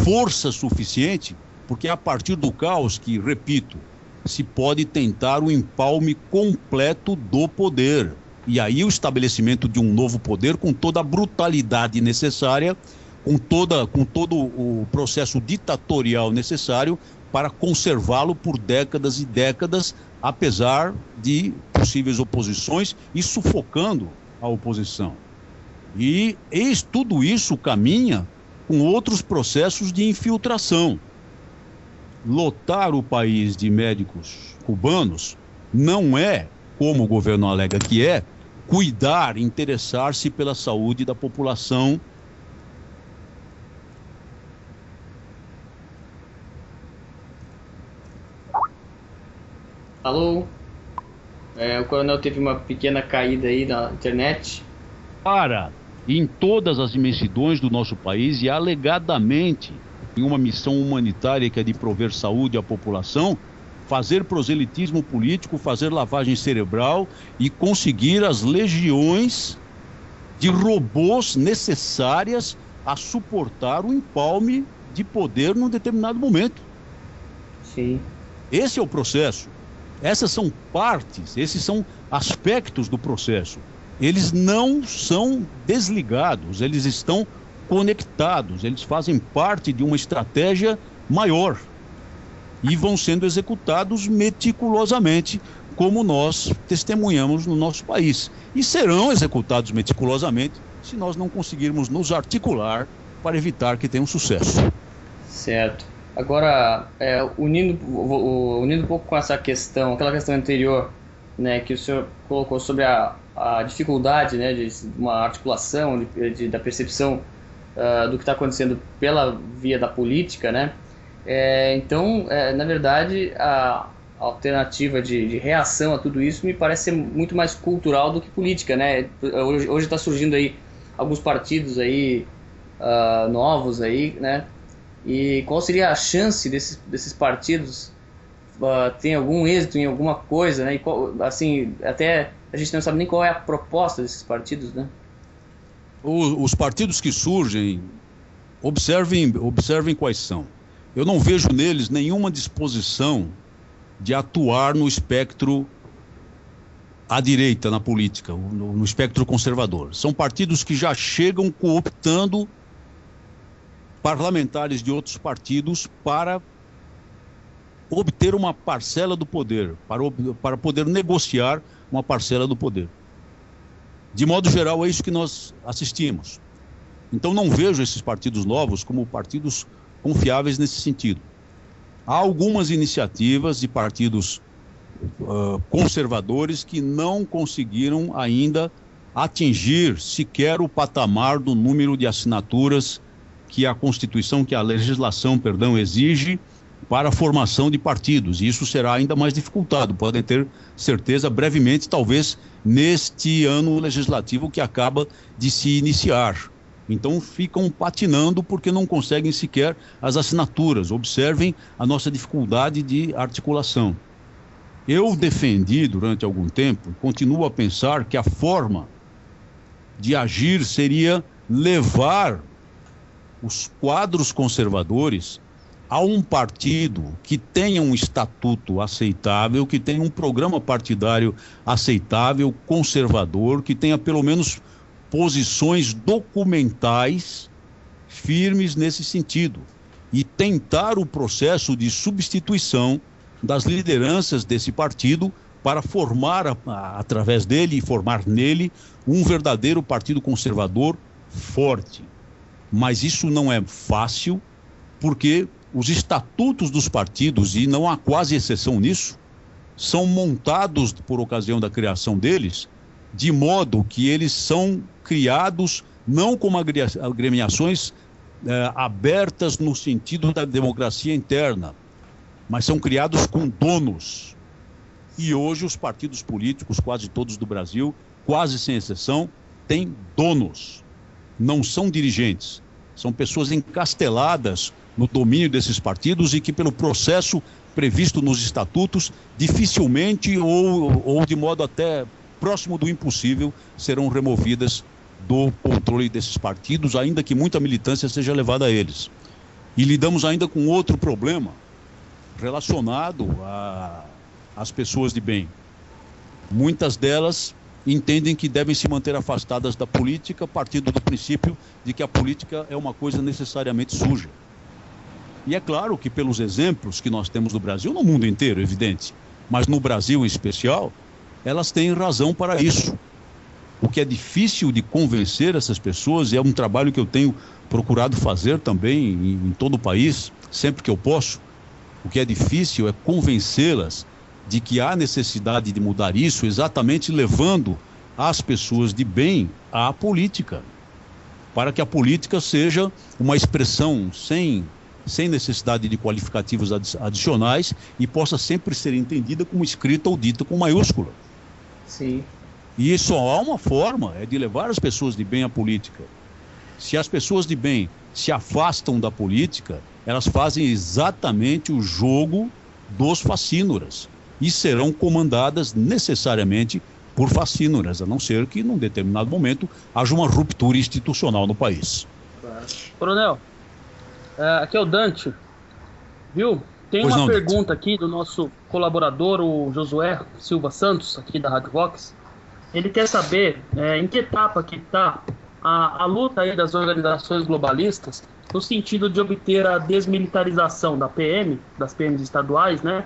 força suficiente, porque é a partir do caos que, repito, se pode tentar o empalme completo do poder. E aí o estabelecimento de um novo poder com toda a brutalidade necessária, com todo o processo ditatorial necessário para conservá-lo por décadas e décadas, apesar de possíveis oposições e sufocando a oposição. E tudo isso caminha com outros processos de infiltração. Lotar o país de médicos cubanos não é, como o governo alega que é, cuidar, interessar-se pela saúde da população. Alô? O coronel teve uma pequena caída aí na internet. Em todas as imensidões do nosso país e alegadamente em uma missão humanitária que é de prover saúde à população, fazer proselitismo político, fazer lavagem cerebral e conseguir as legiões de robôs necessárias a suportar o empalme de poder num determinado momento. Sim. Esse é o processo. Essas são partes, esses são aspectos do processo. Eles não são desligados, eles estão conectados, eles fazem parte de uma estratégia maior e vão sendo executados meticulosamente, como nós testemunhamos no nosso país. E serão executados meticulosamente se nós não conseguirmos nos articular para evitar que tenham sucesso. Certo. Agora, unindo um pouco com essa questão, aquela questão anterior, né, que o senhor colocou sobre a dificuldade, né, de uma articulação, da percepção do que está acontecendo pela via da política, né? Então, na verdade, a alternativa de reação a tudo isso me parece ser muito mais cultural do que política, né? Hoje está surgindo aí alguns partidos aí novos aí, né? E qual seria a chance desses partidos ter algum êxito em alguma coisa, né? E assim, até a gente não sabe nem qual é a proposta desses partidos, né? Os partidos que surgem, observem quais são. Eu não vejo neles nenhuma disposição de atuar no espectro à direita na política, no espectro conservador. São partidos que já chegam cooptando parlamentares de outros partidos para obter uma parcela do poder, para poder negociar uma parcela do poder. De modo geral, é isso que nós assistimos. Então não vejo esses partidos novos como partidos confiáveis nesse sentido. Há algumas iniciativas de partidos conservadores que não conseguiram ainda atingir sequer o patamar do número de assinaturas que a Constituição, que a legislação, exige para a formação de partidos. E isso será ainda mais dificultado, podem ter certeza, brevemente, talvez neste ano legislativo que acaba de se iniciar. Então ficam patinando porque não conseguem sequer as assinaturas. Observem a nossa dificuldade de articulação. Eu defendi durante algum tempo, continuo a pensar que a forma de agir seria levar os quadros conservadores a um partido que tenha um estatuto aceitável, que tenha um programa partidário aceitável, conservador, que tenha pelo menos posições documentais firmes nesse sentido, e tentar o processo de substituição das lideranças desse partido para formar, através dele e formar nele, um verdadeiro partido conservador forte. Mas isso não é fácil, porque os estatutos dos partidos, e não há quase exceção nisso, são montados por ocasião da criação deles, de modo que eles são criados não como agremiações abertas no sentido da democracia interna, mas são criados com donos. E hoje os partidos políticos, quase todos do Brasil, quase sem exceção, têm donos. Não são dirigentes, são pessoas encasteladas no domínio desses partidos e que, pelo processo previsto nos estatutos, dificilmente ou de modo até próximo do impossível, serão removidas do controle desses partidos, ainda que muita militância seja levada a eles. E lidamos ainda com outro problema relacionado às pessoas de bem. Muitas delas entendem que devem se manter afastadas da política, partindo do princípio de que a política é uma coisa necessariamente suja. E é claro que, pelos exemplos que nós temos no Brasil, no mundo inteiro, evidente, mas no Brasil em especial, elas têm razão para isso. O que é difícil de convencer essas pessoas, e é um trabalho que eu tenho procurado fazer também em todo o país, sempre que eu posso, o que é difícil é convencê-las de que há necessidade de mudar isso, exatamente levando as pessoas de bem à política, para que a política seja uma expressão sem necessidade de qualificativos adicionais e possa sempre ser entendida como escrita ou dita com maiúscula. Sim. E só há uma forma, é de levar as pessoas de bem à política. Se as pessoas de bem se afastam da política, elas fazem exatamente o jogo dos facínoras e serão comandadas necessariamente por facínoras, a não ser que, num determinado momento, haja uma ruptura institucional no país. Coronel, aqui é o Dante, viu? Tem Pois uma não, pergunta aqui do nosso colaborador, o Josué Silva Santos, aqui da Rádio Vox. Ele quer saber em que etapa que está a luta aí das organizações globalistas no sentido de obter a desmilitarização da PM, das PMs estaduais, né?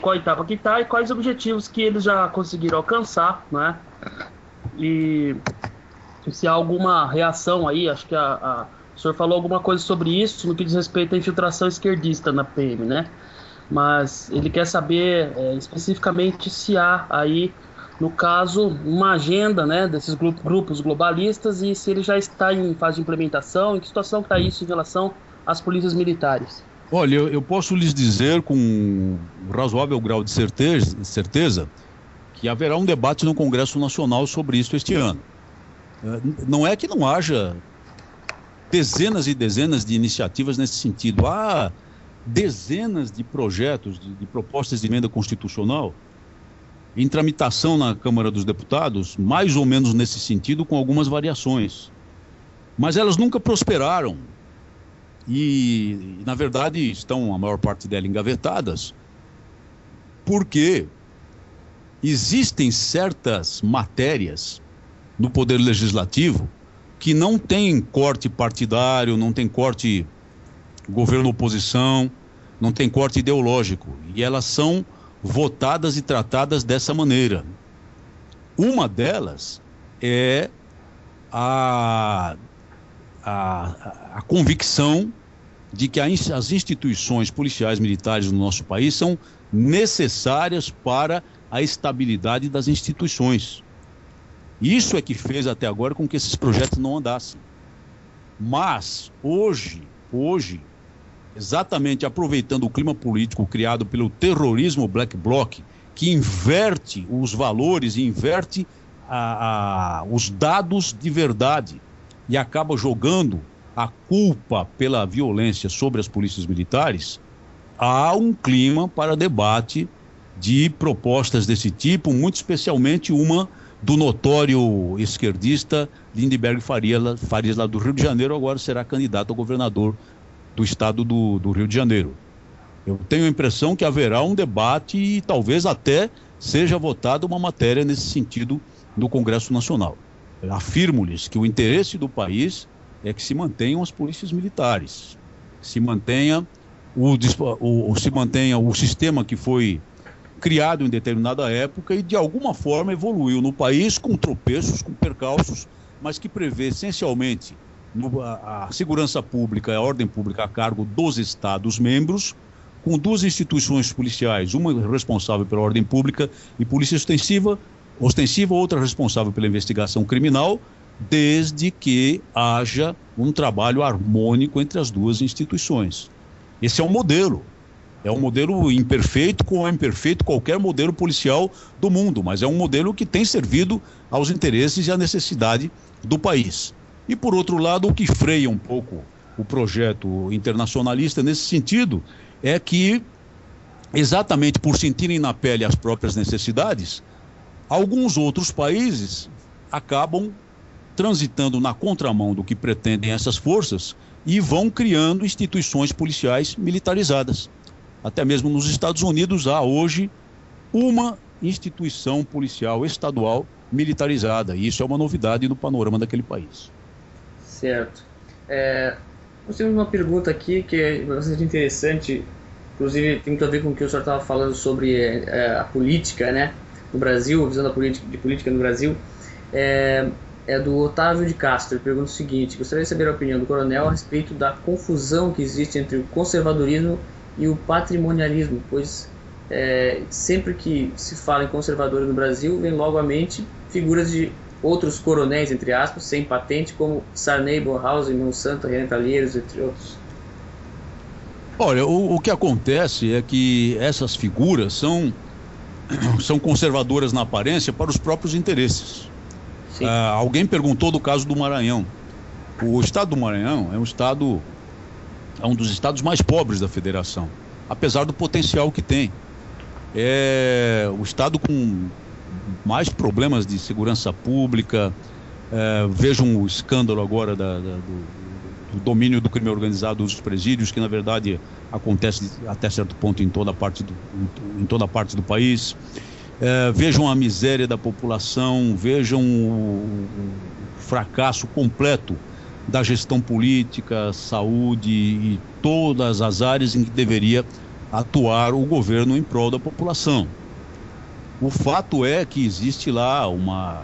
Qual etapa que está e quais objetivos que eles já conseguiram alcançar, né? E se há alguma reação aí, acho que o senhor falou alguma coisa sobre isso no que diz respeito à infiltração esquerdista na PM, né? Mas ele quer saber especificamente se há aí, no caso, uma agenda, né, desses grupos globalistas e se ele já está em fase de implementação, em que situação está isso em relação às polícias militares. Olha, eu posso lhes dizer com um razoável grau de certeza que haverá um debate no Congresso Nacional sobre isso este ano. Não é que não haja dezenas e dezenas de iniciativas nesse sentido. Há dezenas de projetos, de propostas de emenda constitucional em tramitação na Câmara dos Deputados, mais ou menos nesse sentido, com algumas variações. Mas elas nunca prosperaram. E, na verdade, estão, a maior parte delas, engavetadas, porque existem certas matérias no Poder Legislativo que não tem corte partidário, não tem corte governo-oposição, não tem corte ideológico, e elas são votadas e tratadas dessa maneira. Uma delas é a convicção de que as instituições policiais militares no nosso país são necessárias para a estabilidade das instituições. Isso é que fez até agora com que esses projetos não andassem. Mas hoje, exatamente aproveitando o clima político criado pelo terrorismo Black Bloc, que inverte os valores, inverte os dados de verdade e acaba jogando a culpa pela violência sobre as polícias militares, há um clima para debate de propostas desse tipo, muito especialmente uma do notório esquerdista Lindenberg Farias, lá do Rio de Janeiro, agora será candidato a governador do estado do Rio de Janeiro. Eu tenho a impressão que haverá um debate e talvez até seja votada uma matéria nesse sentido no Congresso Nacional. Afirmo-lhes que o interesse do país é que se mantenham as polícias militares, se mantenha o sistema que foi criado em determinada época e de alguma forma evoluiu no país com tropeços, com percalços, mas que prevê essencialmente a segurança pública e a ordem pública a cargo dos Estados-membros, com 2 instituições policiais, uma responsável pela ordem pública e polícia ostensiva, outra responsável pela investigação criminal, desde que haja um trabalho harmônico entre as 2 instituições. Esse é um modelo imperfeito, como é imperfeito qualquer modelo policial do mundo, mas é um modelo que tem servido aos interesses e à necessidade do país. E, por outro lado, o que freia um pouco o projeto internacionalista nesse sentido é que, exatamente por sentirem na pele as próprias necessidades, alguns outros países acabam transitando na contramão do que pretendem essas forças e vão criando instituições policiais militarizadas. Até mesmo nos Estados Unidos há hoje uma instituição policial estadual militarizada, e isso é uma novidade no panorama daquele país. Certo. Nós temos uma pergunta aqui que é bastante interessante, inclusive tem muito a ver com o que o senhor estava falando sobre a política, né, no Brasil, a visão da política no Brasil. É do Otávio de Castro. Ele pergunta o seguinte: gostaria de saber a opinião do coronel a respeito da confusão que existe entre o conservadorismo e o patrimonialismo, pois sempre que se fala em conservadores no Brasil, vem logo à mente figuras de outros coronéis, entre aspas, sem patente, como Sarney, Bornhausen, Monsanto, René Calheiros, entre outros. Olha, o que acontece é que essas figuras são conservadoras na aparência para os próprios interesses. Alguém perguntou do caso do Maranhão. O estado do Maranhão é um dos estados mais pobres da federação, apesar do potencial que tem. É o estado com mais problemas de segurança pública. Vejam o escândalo agora do domínio do crime organizado dos presídios, que na verdade acontece até certo ponto em toda parte do país. Vejam a miséria da população, vejam o fracasso completo da gestão política, saúde e todas as áreas em que deveria atuar o governo em prol da população. O fato é que existe lá uma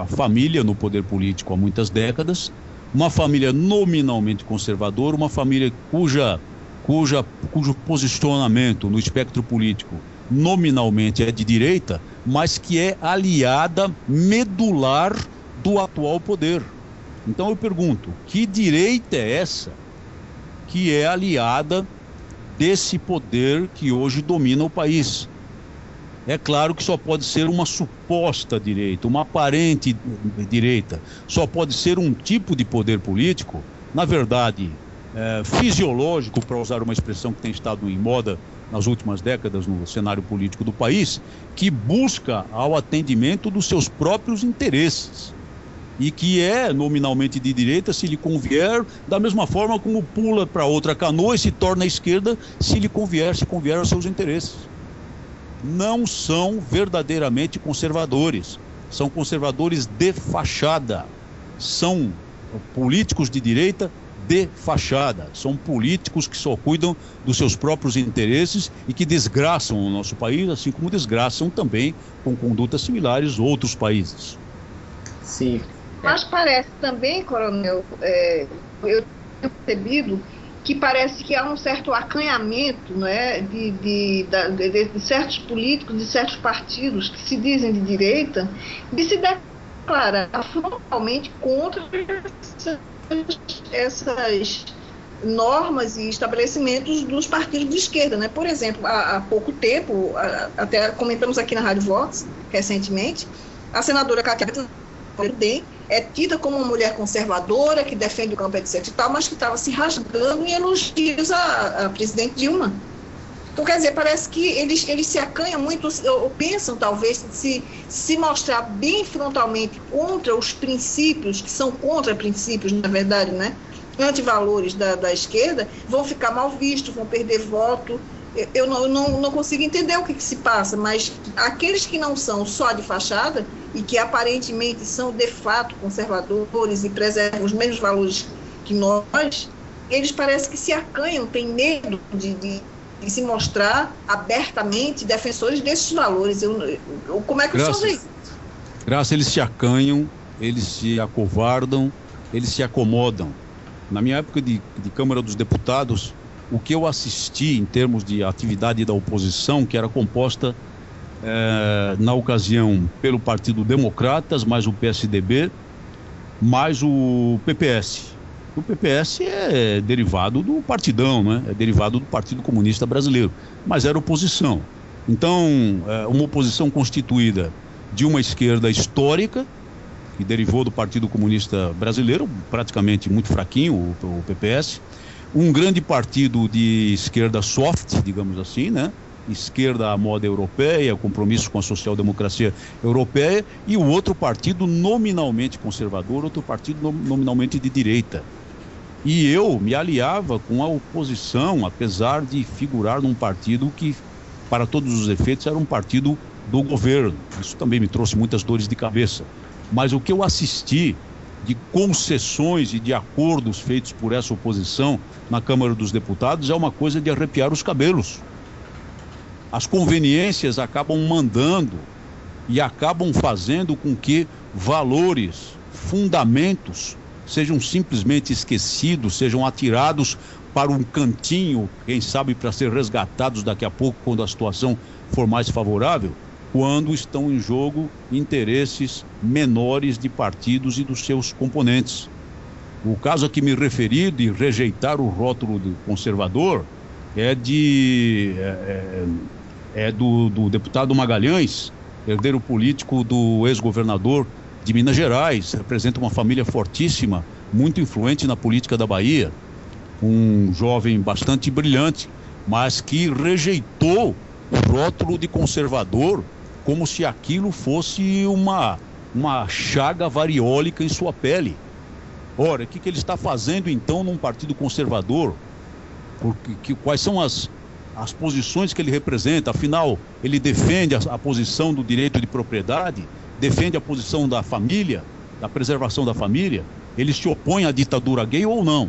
família no poder político há muitas décadas, uma família nominalmente conservadora, uma família cujo posicionamento no espectro político nominalmente é de direita, mas que é aliada medular do atual poder. Então eu pergunto, que direita é essa que é aliada desse poder que hoje domina o país? É claro que só pode ser uma suposta direita, uma aparente direita, só pode ser um tipo de poder político, na verdade, fisiológico, para usar uma expressão que tem estado em moda nas últimas décadas no cenário político do país, que busca ao atendimento dos seus próprios interesses e que é nominalmente de direita se lhe convier, da mesma forma como pula para outra canoa e se torna à esquerda se lhe convier aos seus interesses. Não são verdadeiramente conservadores, são conservadores de fachada, são políticos de direita de fachada, são políticos que só cuidam dos seus próprios interesses e que desgraçam o nosso país, assim como desgraçam também com condutas similares outros países. Sim. Mas parece também, coronel, eu tenho percebido que parece que há um certo acanhamento, né, de certos políticos, de certos partidos que se dizem de direita, de se declarar frontalmente contra essas normas e estabelecimentos dos partidos de esquerda, né? Por exemplo, há pouco tempo, até comentamos aqui na Rádio Vox, recentemente, a senadora Cátia é tida como uma mulher conservadora, que defende o campo, etc. e tal, mas que estava se rasgando em elogios à presidente Dilma. Então, quer dizer, parece que eles se acanham muito, ou pensam, talvez, se mostrar bem frontalmente contra os princípios, que são contra princípios, na verdade, né? antivalores da esquerda, vão ficar mal vistos, vão perder voto. Eu não consigo entender o que se passa, mas aqueles que não são só de fachada e que aparentemente são de fato conservadores e preservam os mesmos valores que nós, eles parecem que se acanham, têm medo de se mostrar abertamente defensores desses valores. Como é que o senhor vê? Graça, eles se acanham, eles se acovardam, eles se acomodam. Na minha época de Câmara dos Deputados, o que eu assisti em termos de atividade da oposição, que era composta na ocasião pelo Partido Democratas, mais o PSDB, mais o PPS. O PPS é derivado do Partidão, né? É derivado do Partido Comunista Brasileiro, mas era oposição. Então, uma oposição constituída de uma esquerda histórica, que derivou do Partido Comunista Brasileiro, praticamente muito fraquinho, o PPS, um grande partido de esquerda soft, digamos assim, né? Esquerda à moda europeia, compromisso com a social-democracia europeia, e o outro partido nominalmente conservador, outro partido nominalmente de direita. E eu me aliava com a oposição, apesar de figurar num partido que, para todos os efeitos, era um partido do governo. Isso também me trouxe muitas dores de cabeça. Mas o que eu assisti de concessões e de acordos feitos por essa oposição na Câmara dos Deputados é uma coisa de arrepiar os cabelos. As conveniências acabam mandando e acabam fazendo com que valores, fundamentos, sejam simplesmente esquecidos, sejam atirados para um cantinho, quem sabe para ser resgatados daqui a pouco, quando a situação for mais favorável, quando estão em jogo interesses menores de partidos e dos seus componentes. O caso a que me referi de rejeitar o rótulo de conservador é do deputado Magalhães, herdeiro político do ex-governador de Minas Gerais, representa uma família fortíssima, muito influente na política da Bahia, um jovem bastante brilhante, mas que rejeitou o rótulo de conservador como se aquilo fosse uma chaga variólica em sua pele. Ora, o que ele está fazendo então num partido conservador? Quais são as posições que ele representa? Afinal, ele defende a posição do direito de propriedade, defende a posição da família, da preservação da família, ele se opõe à ditadura gay ou não?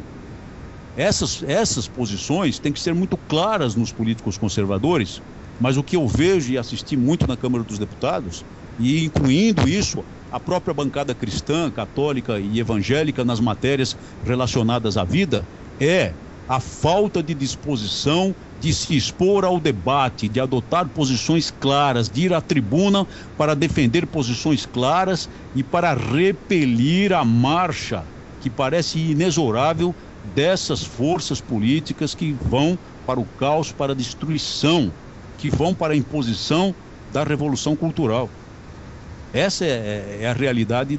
Essas posições têm que ser muito claras nos políticos conservadores, mas o que eu vejo e assisti muito na Câmara dos Deputados, e incluindo isso, a própria bancada cristã, católica e evangélica nas matérias relacionadas à vida, é a falta de disposição de se expor ao debate, de adotar posições claras, de ir à tribuna para defender posições claras e para repelir a marcha que parece inexorável dessas forças políticas que vão para o caos, para a destruição, que vão para a imposição da revolução cultural. Essa é a realidade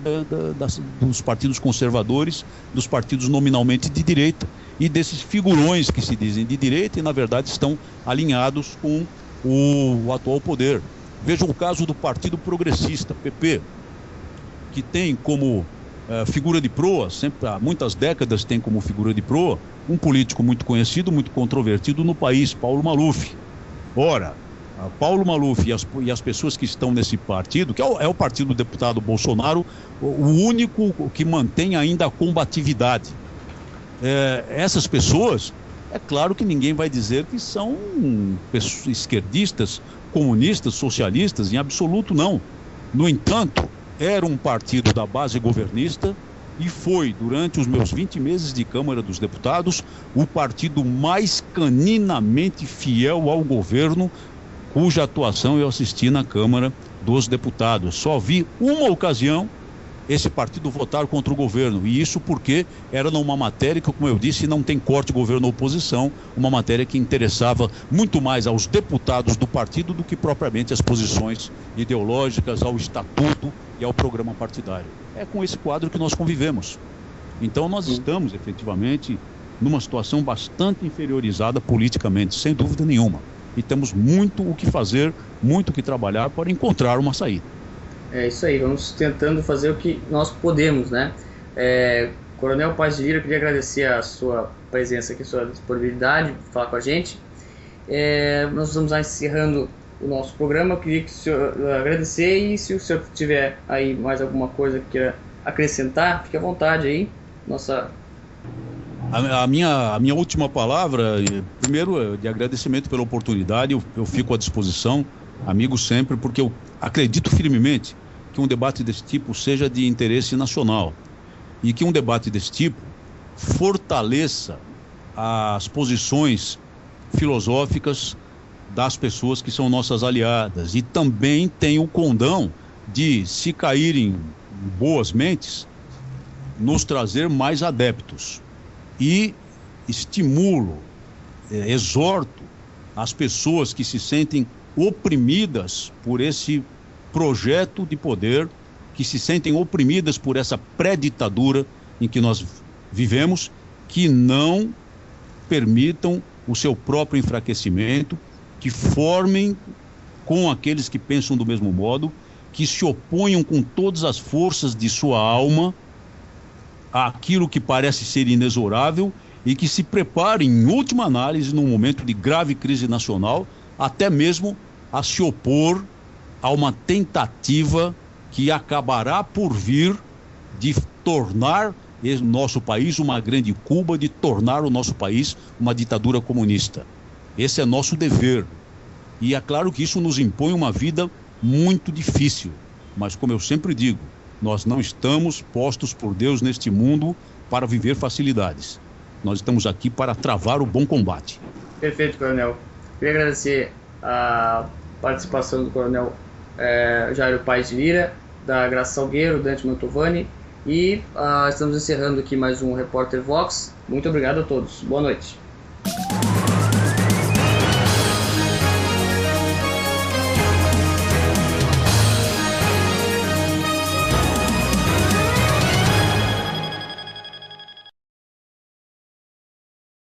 dos partidos conservadores, dos partidos nominalmente de direita e desses figurões que se dizem de direita e, na verdade, estão alinhados com o atual poder. Vejam o caso do Partido Progressista, PP, que tem como figura de proa, sempre há muitas décadas tem como figura de proa, um político muito conhecido, muito controvertido no país, Paulo Maluf. Ora, Paulo Maluf e as pessoas que estão nesse partido, que é o partido do deputado Bolsonaro, o único que mantém ainda a combatividade. Essas pessoas, é claro que ninguém vai dizer que são esquerdistas, comunistas, socialistas, em absoluto não. No entanto, era um partido da base governista e foi, durante os meus 20 meses de Câmara dos Deputados, o partido mais caninamente fiel ao governo, cuja atuação eu assisti na Câmara dos Deputados. Só vi uma ocasião esse partido votar contra o governo, e isso porque era numa matéria que, como eu disse, não tem corte governo-oposição, uma matéria que interessava muito mais aos deputados do partido do que propriamente as posições ideológicas, ao estatuto e ao programa partidário. É com esse quadro que nós convivemos. Então nós estamos, efetivamente, numa situação bastante inferiorizada politicamente, sem dúvida nenhuma. E temos muito o que fazer, muito o que trabalhar para encontrar uma saída. É isso aí, vamos tentando fazer o que nós podemos, né? Coronel Paz de Lira, eu queria agradecer a sua presença aqui, a sua disponibilidade de falar com a gente. Nós estamos encerrando o nosso programa. Eu queria que o senhor agradecer, e se o senhor tiver aí mais alguma coisa que queira acrescentar, fique à vontade aí. A minha última palavra, primeiro, de agradecimento pela oportunidade. Eu fico à disposição, amigo, sempre, porque eu acredito firmemente que um debate desse tipo seja de interesse nacional e que um debate desse tipo fortaleça as posições filosóficas das pessoas que são nossas aliadas, e também tem o condão de, se caírem boas mentes, nos trazer mais adeptos. E estimulo, exorto as pessoas que se sentem oprimidas por esse projeto de poder, que se sentem oprimidas por essa pré-ditadura em que nós vivemos, que não permitam o seu próprio enfraquecimento, que formem com aqueles que pensam do mesmo modo, que se oponham com todas as forças de sua alma àquilo que parece ser inexorável, e que se preparem, em última análise, num momento de grave crise nacional, até mesmo a se opor a uma tentativa que acabará por vir de tornar o nosso país uma grande Cuba, de tornar o nosso país uma ditadura comunista. Esse é nosso dever. E é claro que isso nos impõe uma vida muito difícil. Mas, como eu sempre digo, nós não estamos postos por Deus neste mundo para viver facilidades. Nós estamos aqui para travar o bom combate. Perfeito, Coronel. Queria agradecer a participação do Coronel Jairo Paz de Lira, da Graça Salgueiro, Dante Mantovani, e estamos encerrando aqui mais um Repórter Vox. Muito obrigado a todos. Boa noite.